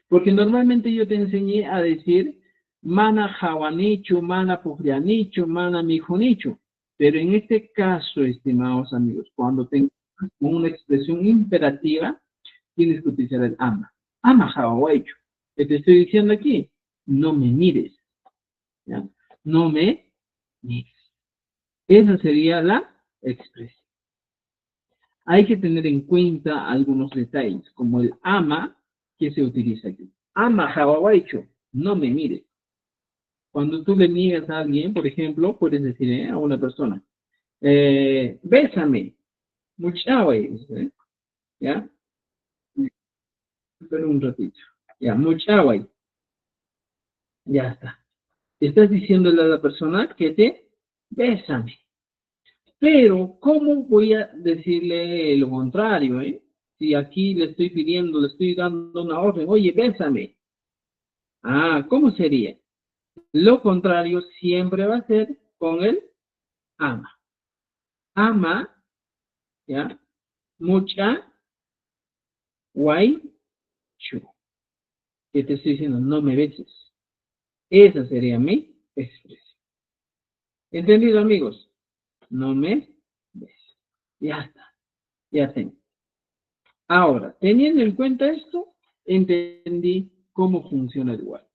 Porque normalmente yo te enseñé a decir mana hawanichu, mana pujrianichu, mana mijunichu. Pero en este caso, estimados amigos, cuando tengas una expresión imperativa, tienes que utilizar el ama. Ama hawaichu. ¿Qué te estoy diciendo aquí? No me mires. ¿Ya? No me mires. Esa sería la expresión. Hay que tener en cuenta algunos detalles, como el ama que se utiliza aquí. Ama hawaichu, no me mires. Cuando tú le niegas a alguien, por ejemplo, puedes decir a una persona, bésame, muchawai, ¿ya? Espera un ratito, ya, muchawai, ya está. Estás diciéndole a la persona que te bésame. Pero, ¿cómo voy a decirle lo contrario, Si aquí le estoy pidiendo, le estoy dando una orden, oye, bésame. ¿Cómo sería? Lo contrario siempre va a ser con el ama. Ama, ¿ya? Mucha, guay, chu. Que te estoy diciendo, no me beses. Esa sería mi expresión. ¿Entendido, amigos? No me beses. Ya está. Ya tengo. Ahora, teniendo en cuenta esto, entendí cómo funciona el igual.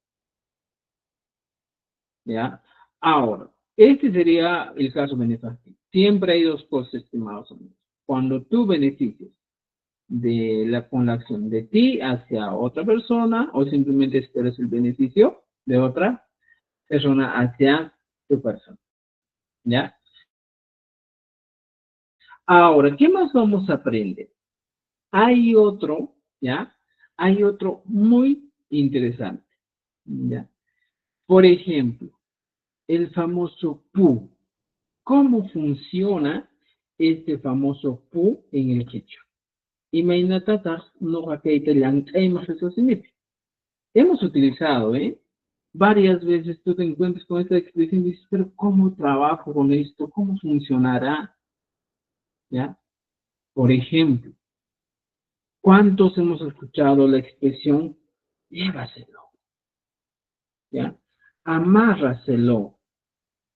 ¿Ya? Ahora, este sería el caso benefactivo. Siempre hay dos cosas, estimados amigos. Cuando tú beneficias con la acción de ti hacia otra persona o simplemente esperas el beneficio de otra persona hacia tu persona. ¿Ya? Ahora, ¿qué más vamos a aprender? Hay otro, ¿ya? Hay otro muy interesante, ¿ya? Por ejemplo, el famoso pu. ¿Cómo funciona este famoso pu en el quechua? Imagínate, no hemos utilizado, varias veces tú te encuentras con esta expresión y dices, pero ¿cómo trabajo con esto? ¿Cómo funcionará? ¿Ya? Por ejemplo, ¿cuántos hemos escuchado la expresión llévaselo? ¿Ya? Amárraselo.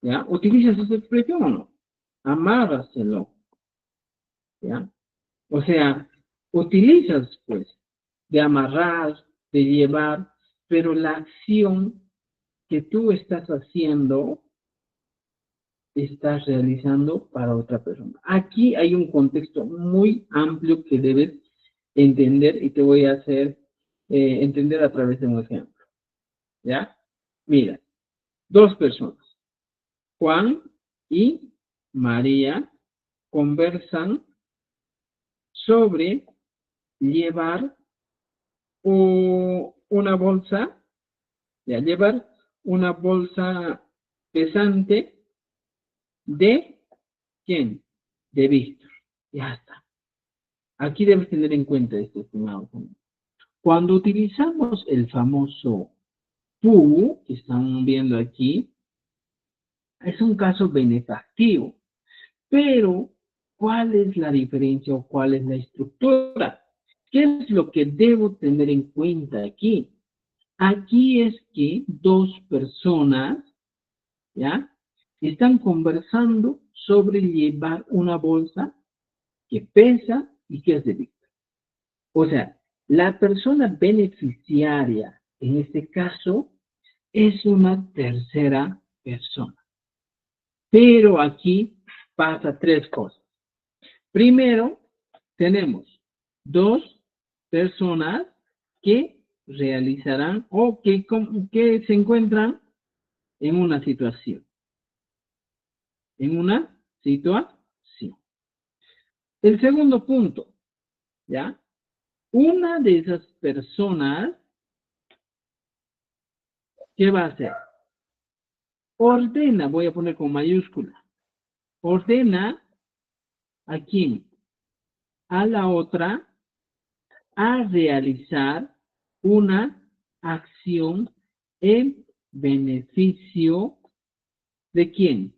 ¿Ya? ¿Utilizas esa expresión o no? Amárraselo. ¿Ya? O sea, utilizas, pues, de amarrar, de llevar, pero la acción que tú estás haciendo, estás realizando para otra persona. Aquí hay un contexto muy amplio que debes entender y te voy a hacer entender a través de un ejemplo. ¿Ya? Mira, dos personas, Juan y María, conversan sobre llevar una bolsa, ya llevar una bolsa pesante de ¿quién? De Víctor. Ya está. Aquí debes tener en cuenta esto, estimado. Cuando utilizamos el famoso pu, que están viendo aquí, es un caso benefactivo. Pero, ¿cuál es la diferencia o cuál es la estructura? ¿Qué es lo que debo tener en cuenta aquí? Aquí es que dos personas, ¿ya? Están conversando sobre llevar una bolsa que pesa y que es de Víctor. O sea, la persona beneficiaria, en este caso, es una tercera persona. Pero aquí pasa tres cosas. Primero, tenemos dos personas que realizarán o que se encuentran en una situación. En una situación. El segundo punto, ¿ya? Una de esas personas, ¿qué va a hacer? Ordena, voy a poner con mayúscula, ordena a quién, a la otra, a realizar una acción en beneficio de quién,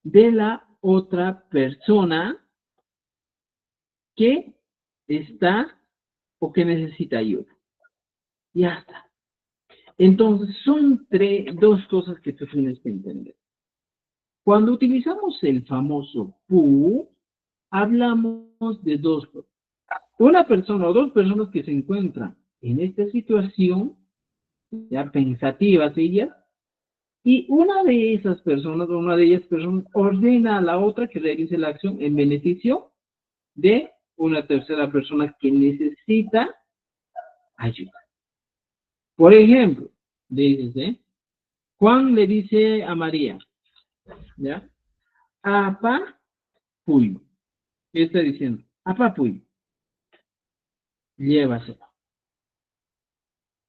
de la otra persona que está o que necesita ayuda. Ya está. Entonces, son dos cosas que tú tienes que entender. Cuando utilizamos el famoso PU, hablamos de dos cosas. Una persona o dos personas que se encuentran en esta situación, ya pensativas ellas, y una de esas personas, o una de ellas personas, ordena a la otra que realice la acción en beneficio de una tercera persona que necesita ayuda. Por ejemplo, dice, Juan le dice a María, ¿ya? Apa puy. ¿Qué está diciendo? Apa puy. Llévaselo.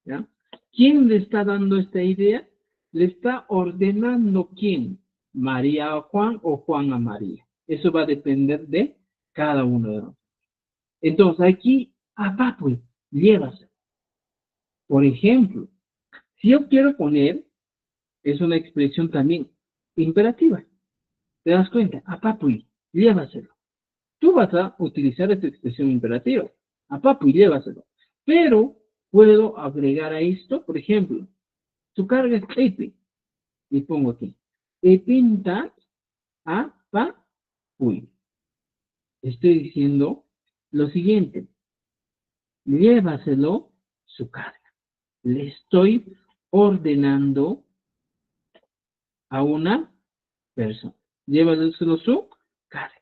¿Ya? ¿Quién le está dando esta idea? Le está ordenando quién. María a Juan o Juan a María. Eso va a depender de cada uno de nosotros. Entonces aquí, apa puy, llévaselo. Por ejemplo, si yo quiero poner, es una expresión también imperativa. ¿Te das cuenta? A papi, llévaselo. Tú vas a utilizar esta expresión imperativa. A papi, llévaselo. Pero puedo agregar a esto, por ejemplo, tu carga es epi. Y pongo aquí. Epinta a papi. Estoy diciendo lo siguiente. Llévaselo su carga. Le estoy ordenando a una persona. Llévaselo su carga.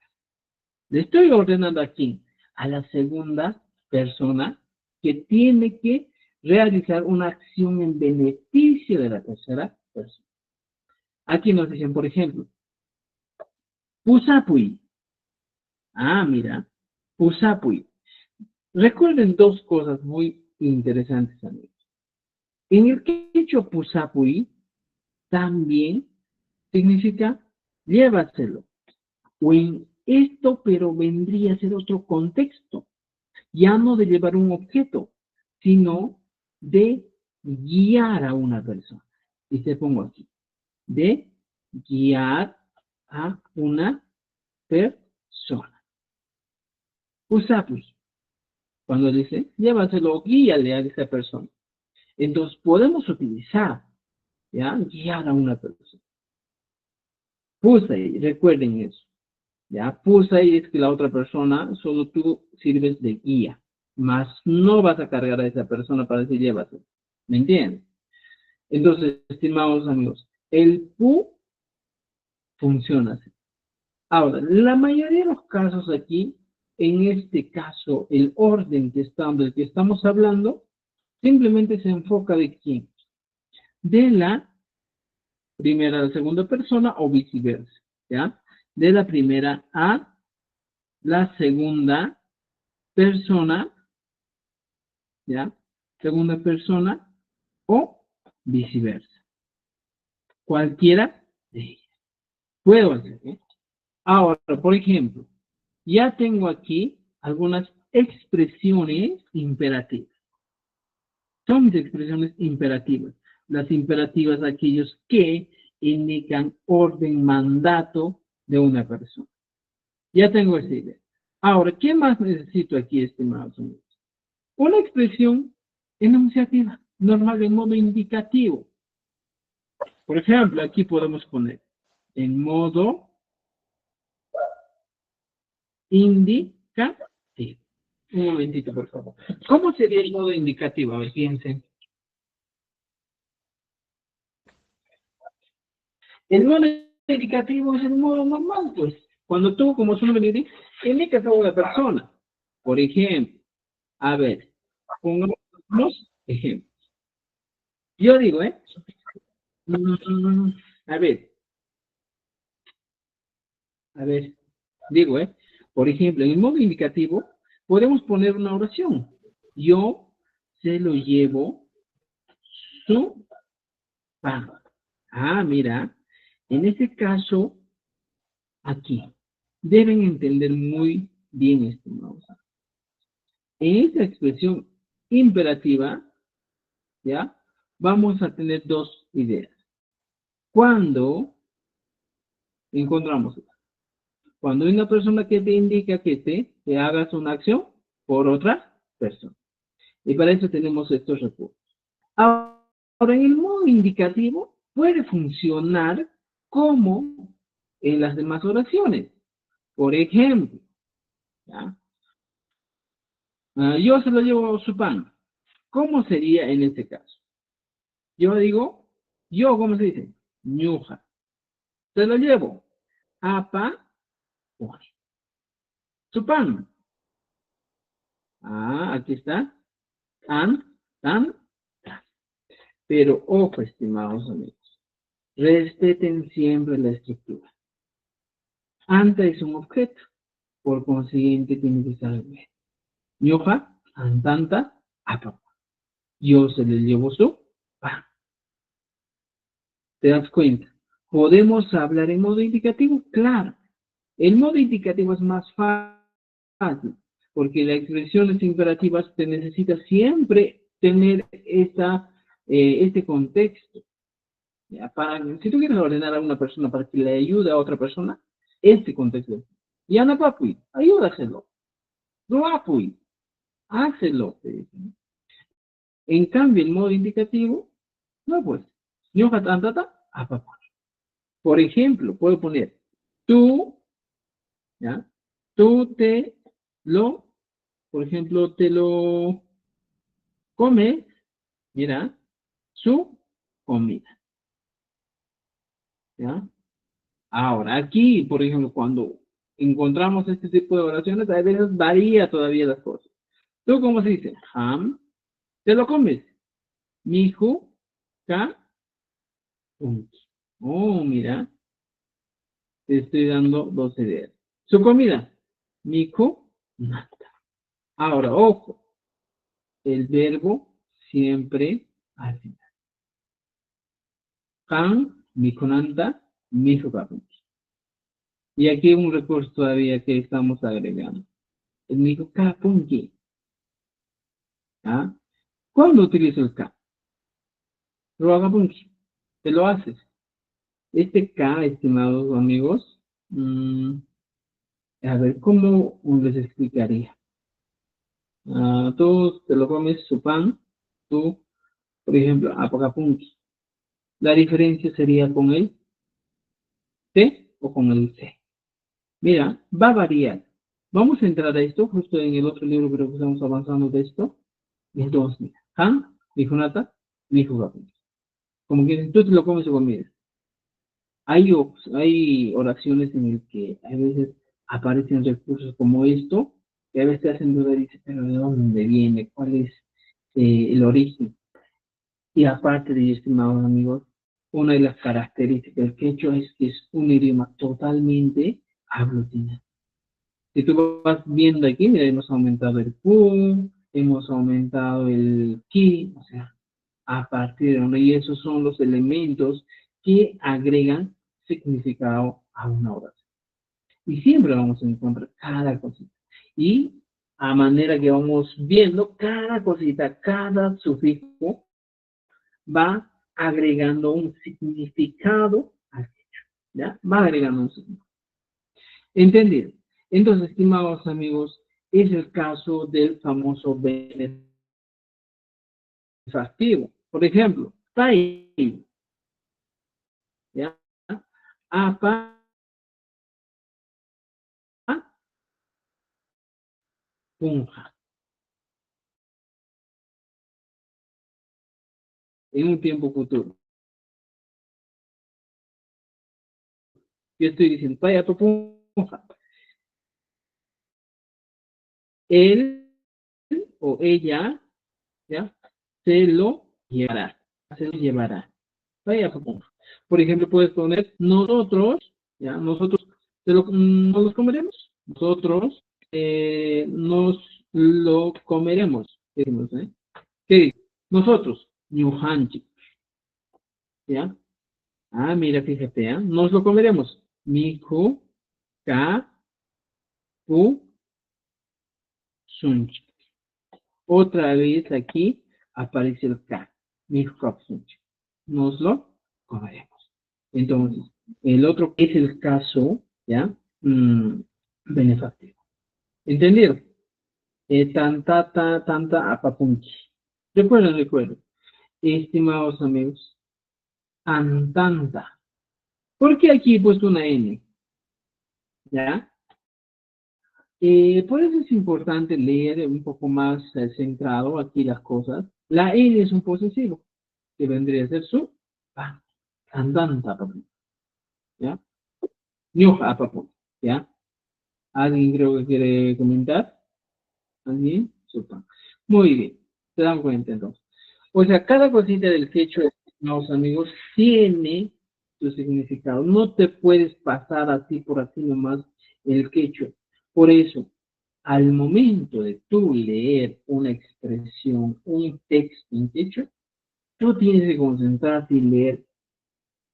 Le estoy ordenando aquí a la segunda persona que tiene que realizar una acción en beneficio de la tercera persona. Aquí nos dicen, por ejemplo, Pusapui. Ah, mira, Pusapui. Recuerden dos cosas muy interesantes, amigos. En el quechua Pusapui también significa llévaselo. O en esto, pero vendría a ser otro contexto. Ya no de llevar un objeto, sino de guiar a una persona. Y te pongo aquí. De guiar a una persona. Usapus. Cuando dice, llévaselo, guíale a esa persona. Entonces podemos utilizar, ¿ya? Guiar a una persona. Pusay, recuerden eso. ¿Ya? Pusay es que la otra persona, solo tú sirves de guía. Más no vas a cargar a esa persona para decir llévaselo. ¿Me entienden? Entonces, estimados amigos, el pu funciona así. Ahora, la mayoría de los casos aquí, en este caso, el orden del que estamos hablando, simplemente se enfoca de quién. De la primera a la segunda persona o viceversa, ¿ya? De la primera a la segunda persona, ¿ya? Segunda persona o viceversa. Cualquiera de ellas. Puedo hacer, ¿eh? Ahora, por ejemplo, ya tengo aquí algunas expresiones imperativas. Son mis expresiones imperativas. Las imperativas, aquellos que indican orden, mandato de una persona. Ya tengo esa idea. Ahora, ¿qué más necesito aquí, estimados amigos? Una expresión enunciativa, normal, en modo indicativo. Por ejemplo, aquí podemos poner en modo indicativo. Un momentito, por favor. ¿Cómo sería el modo indicativo? A ver, piensen. El modo indicativo es el modo normal, pues. Cuando tú, como su nombre dice, indicas a una persona. Por ejemplo, a ver, pongamos ejemplos. Yo digo, Mm, a ver, a ver, digo, por ejemplo, en el modo indicativo podemos poner una oración. Yo se lo llevo su pan. Ah, mira, en este caso, aquí, deben entender muy bien esto, ¿no? En esta expresión imperativa, ¿ya? Vamos a tener dos ideas. Cuando encontramos, cuando hay una persona que te indica que hagas una acción por otra persona. Y para eso tenemos estos recursos. Ahora, en el modo indicativo puede funcionar como en las demás oraciones. Por ejemplo, ¿ya? Yo se lo llevo su pan. ¿Cómo sería en este caso? Yo digo, ¿cómo se dice? Ñuja. Se lo llevo. Apa, pone. Su pan. Ah, aquí está. Tan, tan. Pero, ojo, estimados amigos, respeten siempre la estructura. Anta es un objeto, por consiguiente tiene que estar bien. Ñoja, antanta, apa. Yo se le llevo su pan. ¿Te das cuenta? ¿Podemos hablar en modo indicativo? Claro. El modo indicativo es más fácil, porque las expresiones imperativas te necesita siempre tener este contexto. ¿Ya? Si tú quieres ordenar a una persona para que le ayude a otra persona, este contexto. Yana papi, ayúdaselo. No apoy, hácelo. En cambio, el modo indicativo, no pues. Ñoja tantata, apapá. Por ejemplo, puedo poner tú, ¿ya? Tú te lo, por ejemplo, te lo comes, mira, su comida, ¿ya? Ahora, aquí, por ejemplo, cuando encontramos este tipo de oraciones, a veces varía todavía las cosas. ¿Tú cómo se dice? Ham, te lo comes. Mijo, ka, unki. Oh, mira, te estoy dando dos ideas. Su comida, mijo, nata. Ahora, ojo, el verbo siempre al final. Kan, mijo, nanta, mijo, ka, unki. Y aquí hay un recurso todavía que estamos agregando. El mijo, ka, unki. ¿Ah? ¿Cuándo utilizo el ka? Lo haga punki. Te lo haces. Este K, estimados amigos, a ver, ¿cómo les explicaría? Tú te lo comes su pan, tú, por ejemplo, apacapunki. La diferencia sería con el T o con el C. Mira, va a variar. Vamos a entrar a esto, justo en el otro libro, pero que estamos avanzando de esto. Entonces, mira, Han, Mijunata, Mijugapunki. Como que tú te lo comes su comida. Hay oraciones en las que a veces aparecen recursos como esto, que a veces te hacen dudar y dices, pero ¿de dónde viene? ¿Cuál es el origen? Y aparte de ello, estimados amigos, una de las características del quechua es que es un idioma totalmente aglutinante. Si tú vas viendo aquí, mira, hemos aumentado el pu, hemos aumentado el ki, o sea, a partir de donde, y esos son los elementos que agregan significado a una oración. Y siempre vamos a encontrar cada cosita. Y a manera que vamos viendo, cada cosita, cada sufijo va agregando un significado al hecho. ¿Ya? Va agregando un significado. ¿Entendido? Entonces, estimados amigos, es el caso del famoso benefactivo. Por ejemplo, tai, ¿ya? Apa, punja. En un tiempo futuro. Yo estoy diciendo, vaya tu punja. Él o ella, ¿ya? Se lo llevará. Se lo llevará. Vaya, por ejemplo, puedes poner nosotros, ¿ya? Nosotros nos los comeremos. Nosotros nos lo comeremos. Decimos, ¿eh? ¿Qué dice? Nosotros, ñujanchi, ¿ya? Ah, mira, fíjate, ¿ya? Nos lo comeremos. Miku, ka, pu, sunchi. Otra vez aquí aparece el ka. Miku, ka, sunchi. Nos lo comeremos. Entonces, el otro es el caso, ¿ya? Benefactivo. ¿Entendido? Tanta, apapunchi. Recuerden. Estimados amigos, antanta. ¿Por qué aquí he puesto una N? ¿Ya? Por eso es importante leer un poco más centrado aquí las cosas. La N es un posesivo, que vendría a ser su andanta, apapunchi. ¿Ya? Ñoja, apapunchi. ¿Ya? ¿Alguien creo que quiere comentar? ¿Alguien? Super. Muy bien. ¿Se dan cuenta entonces? O sea, cada cosita del quechua, estimados amigos, tiene su significado. No te puedes pasar así por así nomás el quechua. Por eso, al momento de tú leer una expresión, un texto en quechua, tú tienes que concentrarte y leer,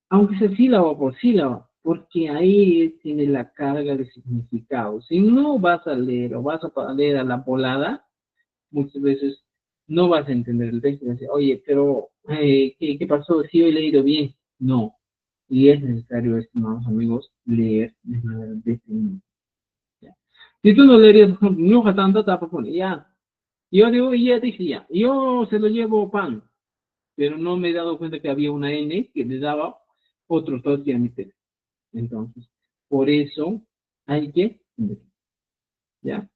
aunque sea sílaba por sílaba, porque ahí tiene la carga de significado. Si no vas a leer o vas a leer a la volada, muchas veces no vas a entender el texto y vas a decir, oye, pero ¿qué pasó? ¿Sí he leído bien? No. Y es necesario, estimados amigos, leer de manera detenida. Si tú no leerías, por ejemplo, no tanta tapa pone, ya. Yo digo, ya dije ya. Yo se lo llevo pan, pero no me he dado cuenta que había una N que le daba otro toque a mi texto. Entonces, por eso hay que, ¿ya?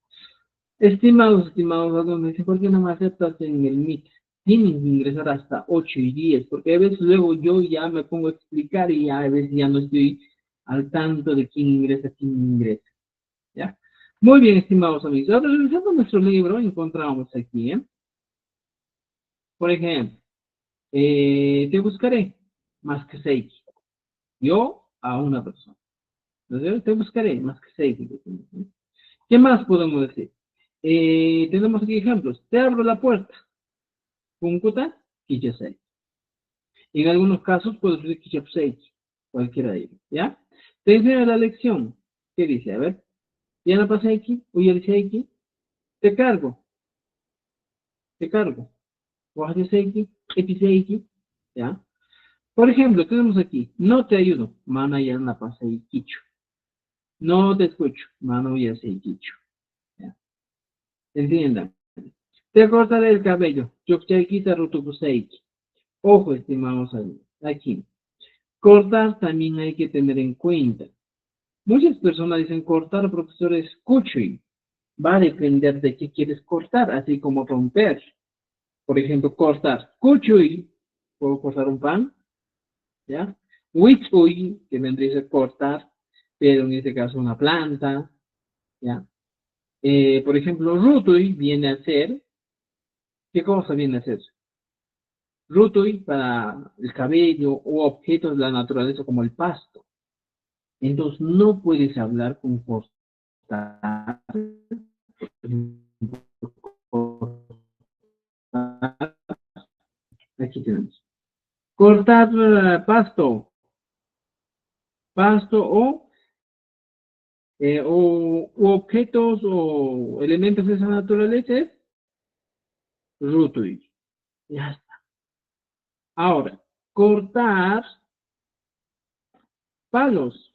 Estimados, alumnos, ¿por qué no me aceptas en el Meet? Tienen que ingresar hasta 8 y 10, porque a veces luego yo ya me pongo a explicar y a veces ya no estoy al tanto de quién ingresa, ¿ya? Muy bien, estimados amigos. Ahora, revisando nuestro libro, encontramos aquí, ¿eh? Por ejemplo, te buscaré más que Seiki. Yo a una persona. Entonces, te buscaré más que Seiki. ¿Qué más podemos decir? Tenemos aquí ejemplos. Te abro la puerta. Kunkuta, Kichasei. En algunos casos puede ser Kichapsei, cualquiera de ellos, ¿ya? Te enseño la lección. ¿Qué dice? A ver. Ya la pasé aquí, Uyariseiki, te cargo, Oajaseiki, Episeiki, ¿ya? Por ejemplo, tenemos aquí, no te ayudo, Mana ya la pasé Kicho. No te escucho, Mano ya sé Kicho. ¿Ya? Entiendan. Te cortaré el cabello, Yokchaiki Tarutukuseiki. Ojo, estimados amigos, aquí. Cortar también hay que tener en cuenta. Muchas personas dicen cortar, profesores, cuchuy. Va a depender de qué quieres cortar, así como romper. Por ejemplo, cortar cuchuy, puedo cortar un pan, ¿ya? Wichuy, que vendría a ser cortar, pero en este caso una planta, ¿ya? Por ejemplo, rutuy viene a ser, ¿qué cosa viene a ser? Rutuy para el cabello o objetos de la naturaleza como el pasto. Entonces no puedes hablar con cortar. Aquí tenemos. Cortar pasto o objetos o elementos de esa naturaleza es rutuy. Ya está. Ahora, cortar palos.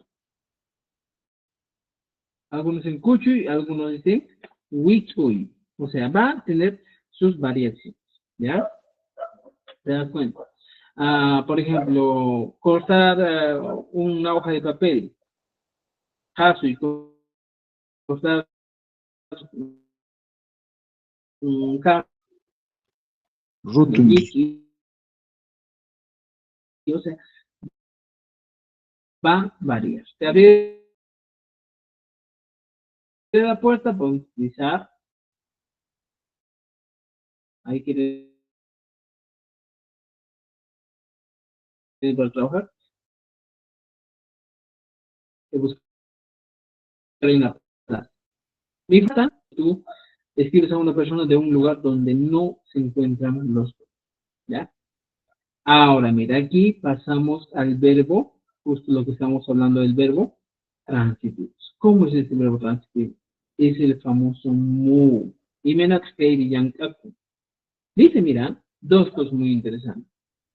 Algunos dicen cuchuy, algunos dicen wichuy. O sea, va a tener sus variaciones. ¿Ya? ¿Te das cuenta? Por ejemplo, cortar una hoja de papel. Hasui, cortar un carro. Rutuy. O sea, va a variar. Te abrí la puerta, podemos utilizar. Ahí quiere para trabajar. Buscar una plaza. Mi plaza, tú escribes a una persona de un lugar donde no se encuentran los dos. ¿Ya? Ahora, mira, aquí pasamos al verbo, justo lo que estamos hablando del verbo transitivos. ¿Cómo es este verbo transitivo? Es el famoso mu. Y dice, mira, dos cosas muy interesantes.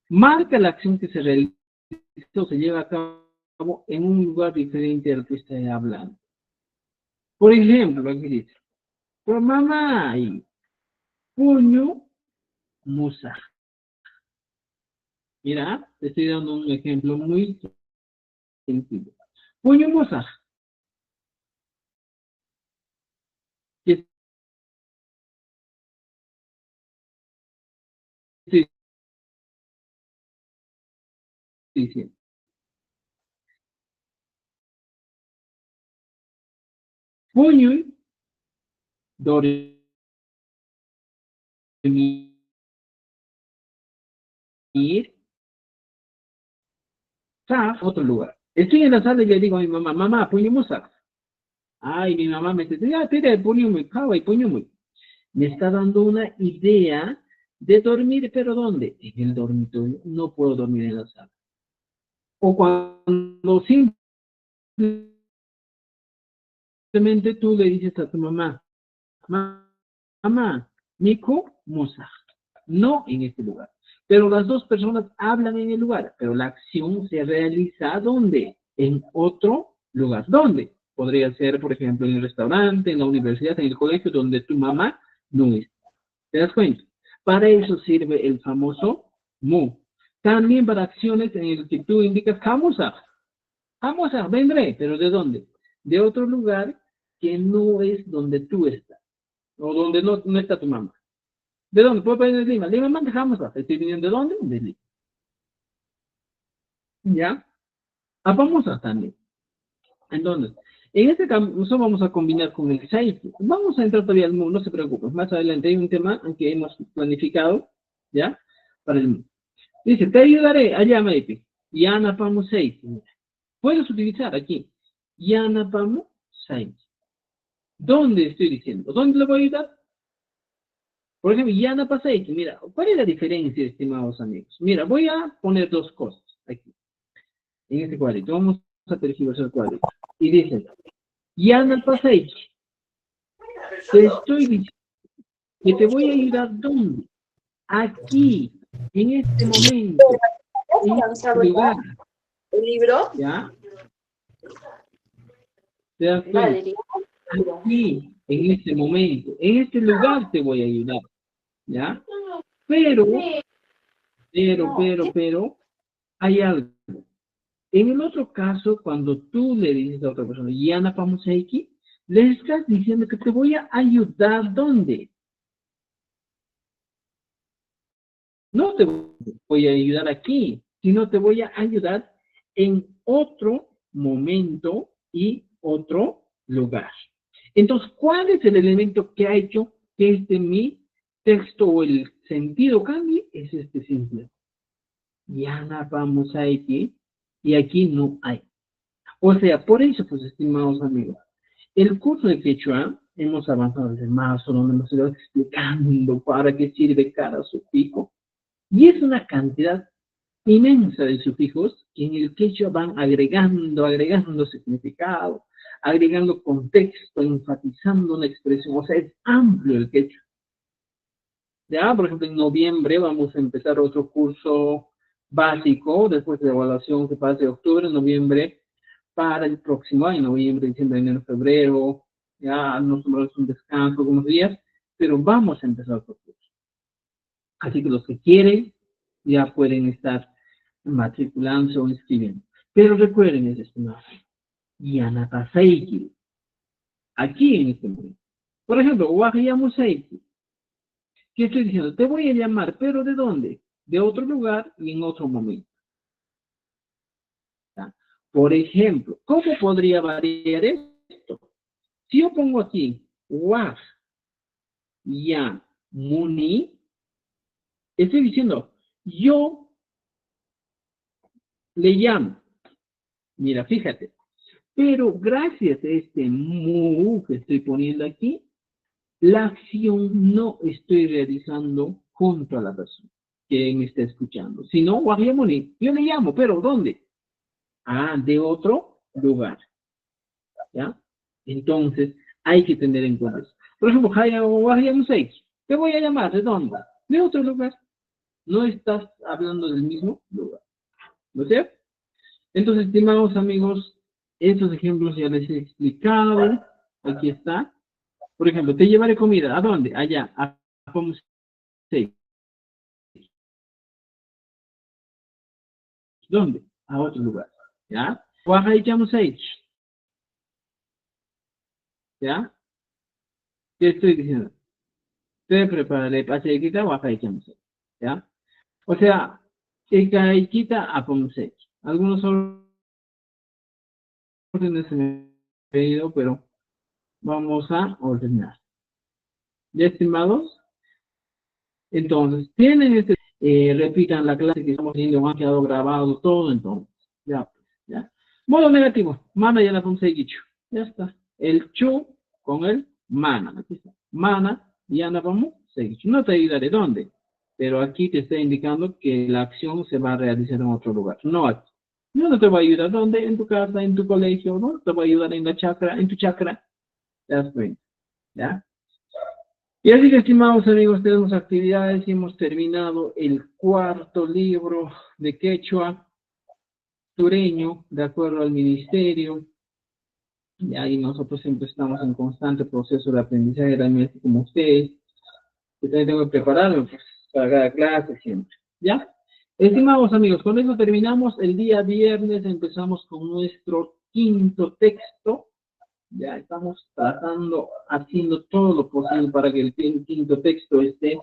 Marca la acción que se realiza o se lleva a cabo en un lugar diferente al que está hablando. Por ejemplo, aquí dice, por mamá y puño, musa. Mira, te estoy dando un ejemplo muy sencillo. Puño, musa. ¿Qué estoy diciendo? Puño, dormir, otro lugar. Estoy en la sala y le digo a mi mamá, mamá, puño, musa. Ay, mi mamá me dice, ya, tira el puño, muy cago y puño, muy. Me está dando una idea de dormir, pero ¿dónde? En el dormitorio. No puedo dormir en la sala. O cuando simplemente tú le dices a tu mamá, mamá, Nico, Musa, no en este lugar. Pero las dos personas hablan en el lugar, pero la acción se realiza ¿dónde? En otro lugar. ¿Dónde? Podría ser, por ejemplo, en el restaurante, en la universidad, en el colegio, donde tu mamá no está. ¿Te das cuenta? Para eso sirve el famoso mu. También para acciones en el que tú indicas Hamusa, vendré, pero ¿de dónde? De otro lugar que no es donde tú estás, o donde no está tu mamá. ¿De dónde? Puedo venir de Lima. Lima, manda Hamusa. ¿Estoy viniendo de dónde? De Lima. ¿Ya? A famosa también. Entonces, en este caso vamos a combinar con el Saiki. Vamos a entrar todavía al mu, no se preocupen. Más adelante hay un tema que hemos planificado, ¿ya? Para el mu. Dice, te ayudaré allá, Maipi. Yana Pamu Saiki. Puedes utilizar aquí. Yana Pamu Saiki. ¿Dónde estoy diciendo? ¿Dónde le voy a ayudar? Por ejemplo, Yana Paseiki. Mira, ¿cuál es la diferencia, estimados amigos? Mira, voy a poner dos cosas aquí. En este cuadrito. Vamos a tergiversar el cuadrito. Y dice, Yana Paseiki. Te estoy diciendo que te voy a ayudar ¿dónde? Aquí, en este momento, en este lugar. ¿El libro? ¿Ya? ¿Te das cuenta? Aquí, en este momento, en este lugar te voy a ayudar. ¿Ya? Pero, hay algo. En el otro caso, cuando tú le dices a otra persona, Yana Pamuseiki, le estás diciendo que te voy a ayudar ¿dónde? No te voy a ayudar aquí, sino te voy a ayudar en otro momento y otro lugar. Entonces, ¿cuál es el elemento que ha hecho que mi texto o el sentido cambie? Es este simple. Yana Pamuseiki, y aquí no hay. O sea, por eso, pues, estimados amigos, el curso de Quechua hemos avanzado desde marzo, donde nos ido explicando para qué sirve cada sufijo. Y es una cantidad inmensa de sufijos que en el Quechua van agregando significado, agregando contexto, enfatizando una expresión. O sea, es amplio el Quechua. Ya, por ejemplo, en noviembre vamos a empezar otro curso básico, después de la evaluación que pase de octubre, noviembre, para el próximo año, noviembre, diciembre, enero, febrero, ya nos tomamos un descanso algunos días, pero vamos a empezar otro curso. Así que los que quieren ya pueden estar matriculándose o inscribiendo. Pero recuerden, es estimado, Yanataseiki, aquí en este momento. Por ejemplo, Wahiyamuseiki. ¿Qué estoy diciendo? Te voy a llamar, pero ¿de dónde? De otro lugar y en otro momento. ¿Ya? Por ejemplo, ¿cómo podría variar esto? Si yo pongo aquí, waj, ya, muni, estoy diciendo, yo le llamo. Mira, fíjate. Pero gracias a este mu que estoy poniendo aquí, la acción no estoy realizando junto a la persona que me está escuchando, sino Guajamoni, yo le llamo, pero ¿dónde? Ah, de otro lugar, ¿ya? Entonces, hay que tener en cuenta eso. Por ejemplo, Guajamusei, te voy a llamar, ¿de dónde? De otro lugar. No estás hablando del mismo lugar, ¿no es cierto? Entonces, estimados amigos, estos ejemplos ya les he explicado. Aquí está. Por ejemplo, te llevaré comida. ¿A dónde? Allá. A Pomsei. ¿Dónde? A otro lugar. ¿Ya? Guajaychamusei. ¿Ya? ¿Qué estoy diciendo? Te prepararé pasequita Guajaychamusei. ¿Ya? O sea, Ekaiquita a Pomsei. Algunos órdenes se me han pedido, pero vamos a ordenar. ¿Ya, estimados? Entonces, tienen este, repitan la clase que estamos teniendo, han quedado grabado todo, entonces, ya, ya. Modo negativo, mana ya la conseguicho, ya está. El chu con el mana, aquí está. Mana, ya la vamos a seguir. No te ayudaré dónde, pero aquí te está indicando que la acción se va a realizar en otro lugar, no aquí. Yo no te voy a ayudar dónde, en tu casa, en tu colegio, no te voy a ayudar en la chakra, en tu chakra, te das cuenta, ¿ya? Y así que, estimados amigos, tenemos actividades y hemos terminado el cuarto libro de quechua sureño, de acuerdo al ministerio. Y ahí nosotros siempre estamos en constante proceso de aprendizaje, también así como ustedes. Yo también tengo que prepararme pues, para cada clase siempre. ¿Ya? Estimados amigos, con eso terminamos. El día viernes empezamos con nuestro quinto texto. Ya estamos tratando, haciendo todo lo posible para que el quinto texto esté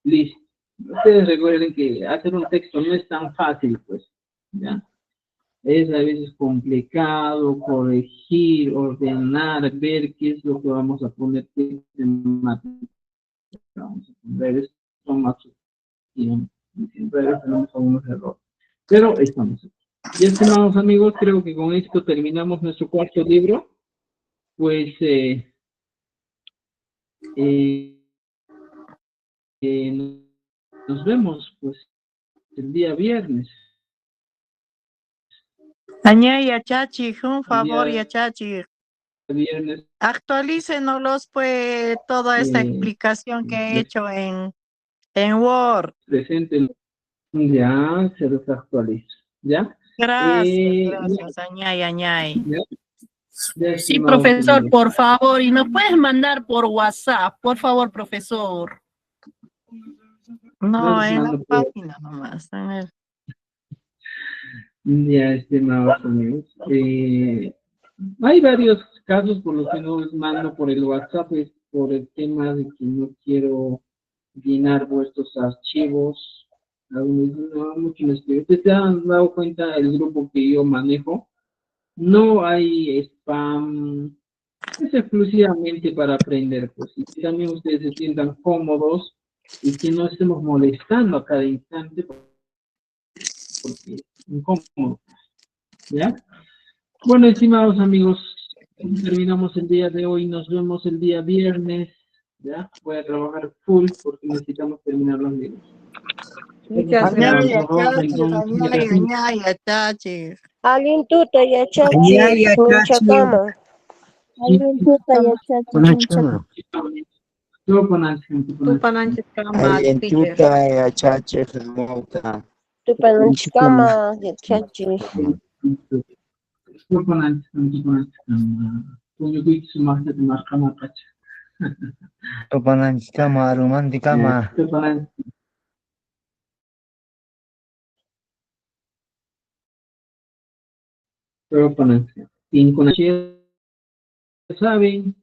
listo. Ustedes recuerden que hacer un texto no es tan fácil, pues, ¿ya? Es a veces complicado corregir, ordenar, ver qué es lo que vamos a poner, qué vamos a poner, esto más tiempo, y siempre tenemos algunos errores. Pero estamos aquí. Y estimados amigos, creo que con esto terminamos nuestro cuarto libro. Pues nos vemos pues el día viernes. Añá Yachachi, un favor, día Yachachi. Viernes. Actualícenos pues toda esta explicación que he hecho en Word. Presente. Ya se desactualiza. ¿Ya? Gracias, Añay. Sí, profesor, por favor, y nos puedes mandar por WhatsApp, por favor, profesor. No, en la página nomás. Ya, estimados amigos. Hay varios casos por los que no les mando por el WhatsApp, es por el tema de que no quiero llenar vuestros archivos. No, mucho me escriben. Ustedes se han dado cuenta el grupo que yo manejo. No hay spam, es exclusivamente para aprender, pues, y que también ustedes se sientan cómodos y que no estemos molestando a cada instante porque es incómodo, ¿ya? Bueno, estimados amigos, terminamos el día de hoy, nos vemos el día viernes, ¿ya? Voy a trabajar full porque necesitamos terminar los libros. Muchas gracias. Alguien tuta ya chachi, mucha cama. Alguien tuta ya chachi, mucha cama. Ya chachi. Saben,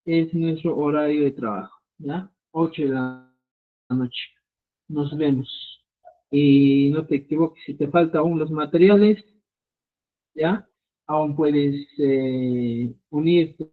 es nuestro horario de trabajo, ¿ya? 8 de la noche. Nos vemos. Y no te equivoques, si te faltan aún los materiales, ¿ya? Aún puedes unirte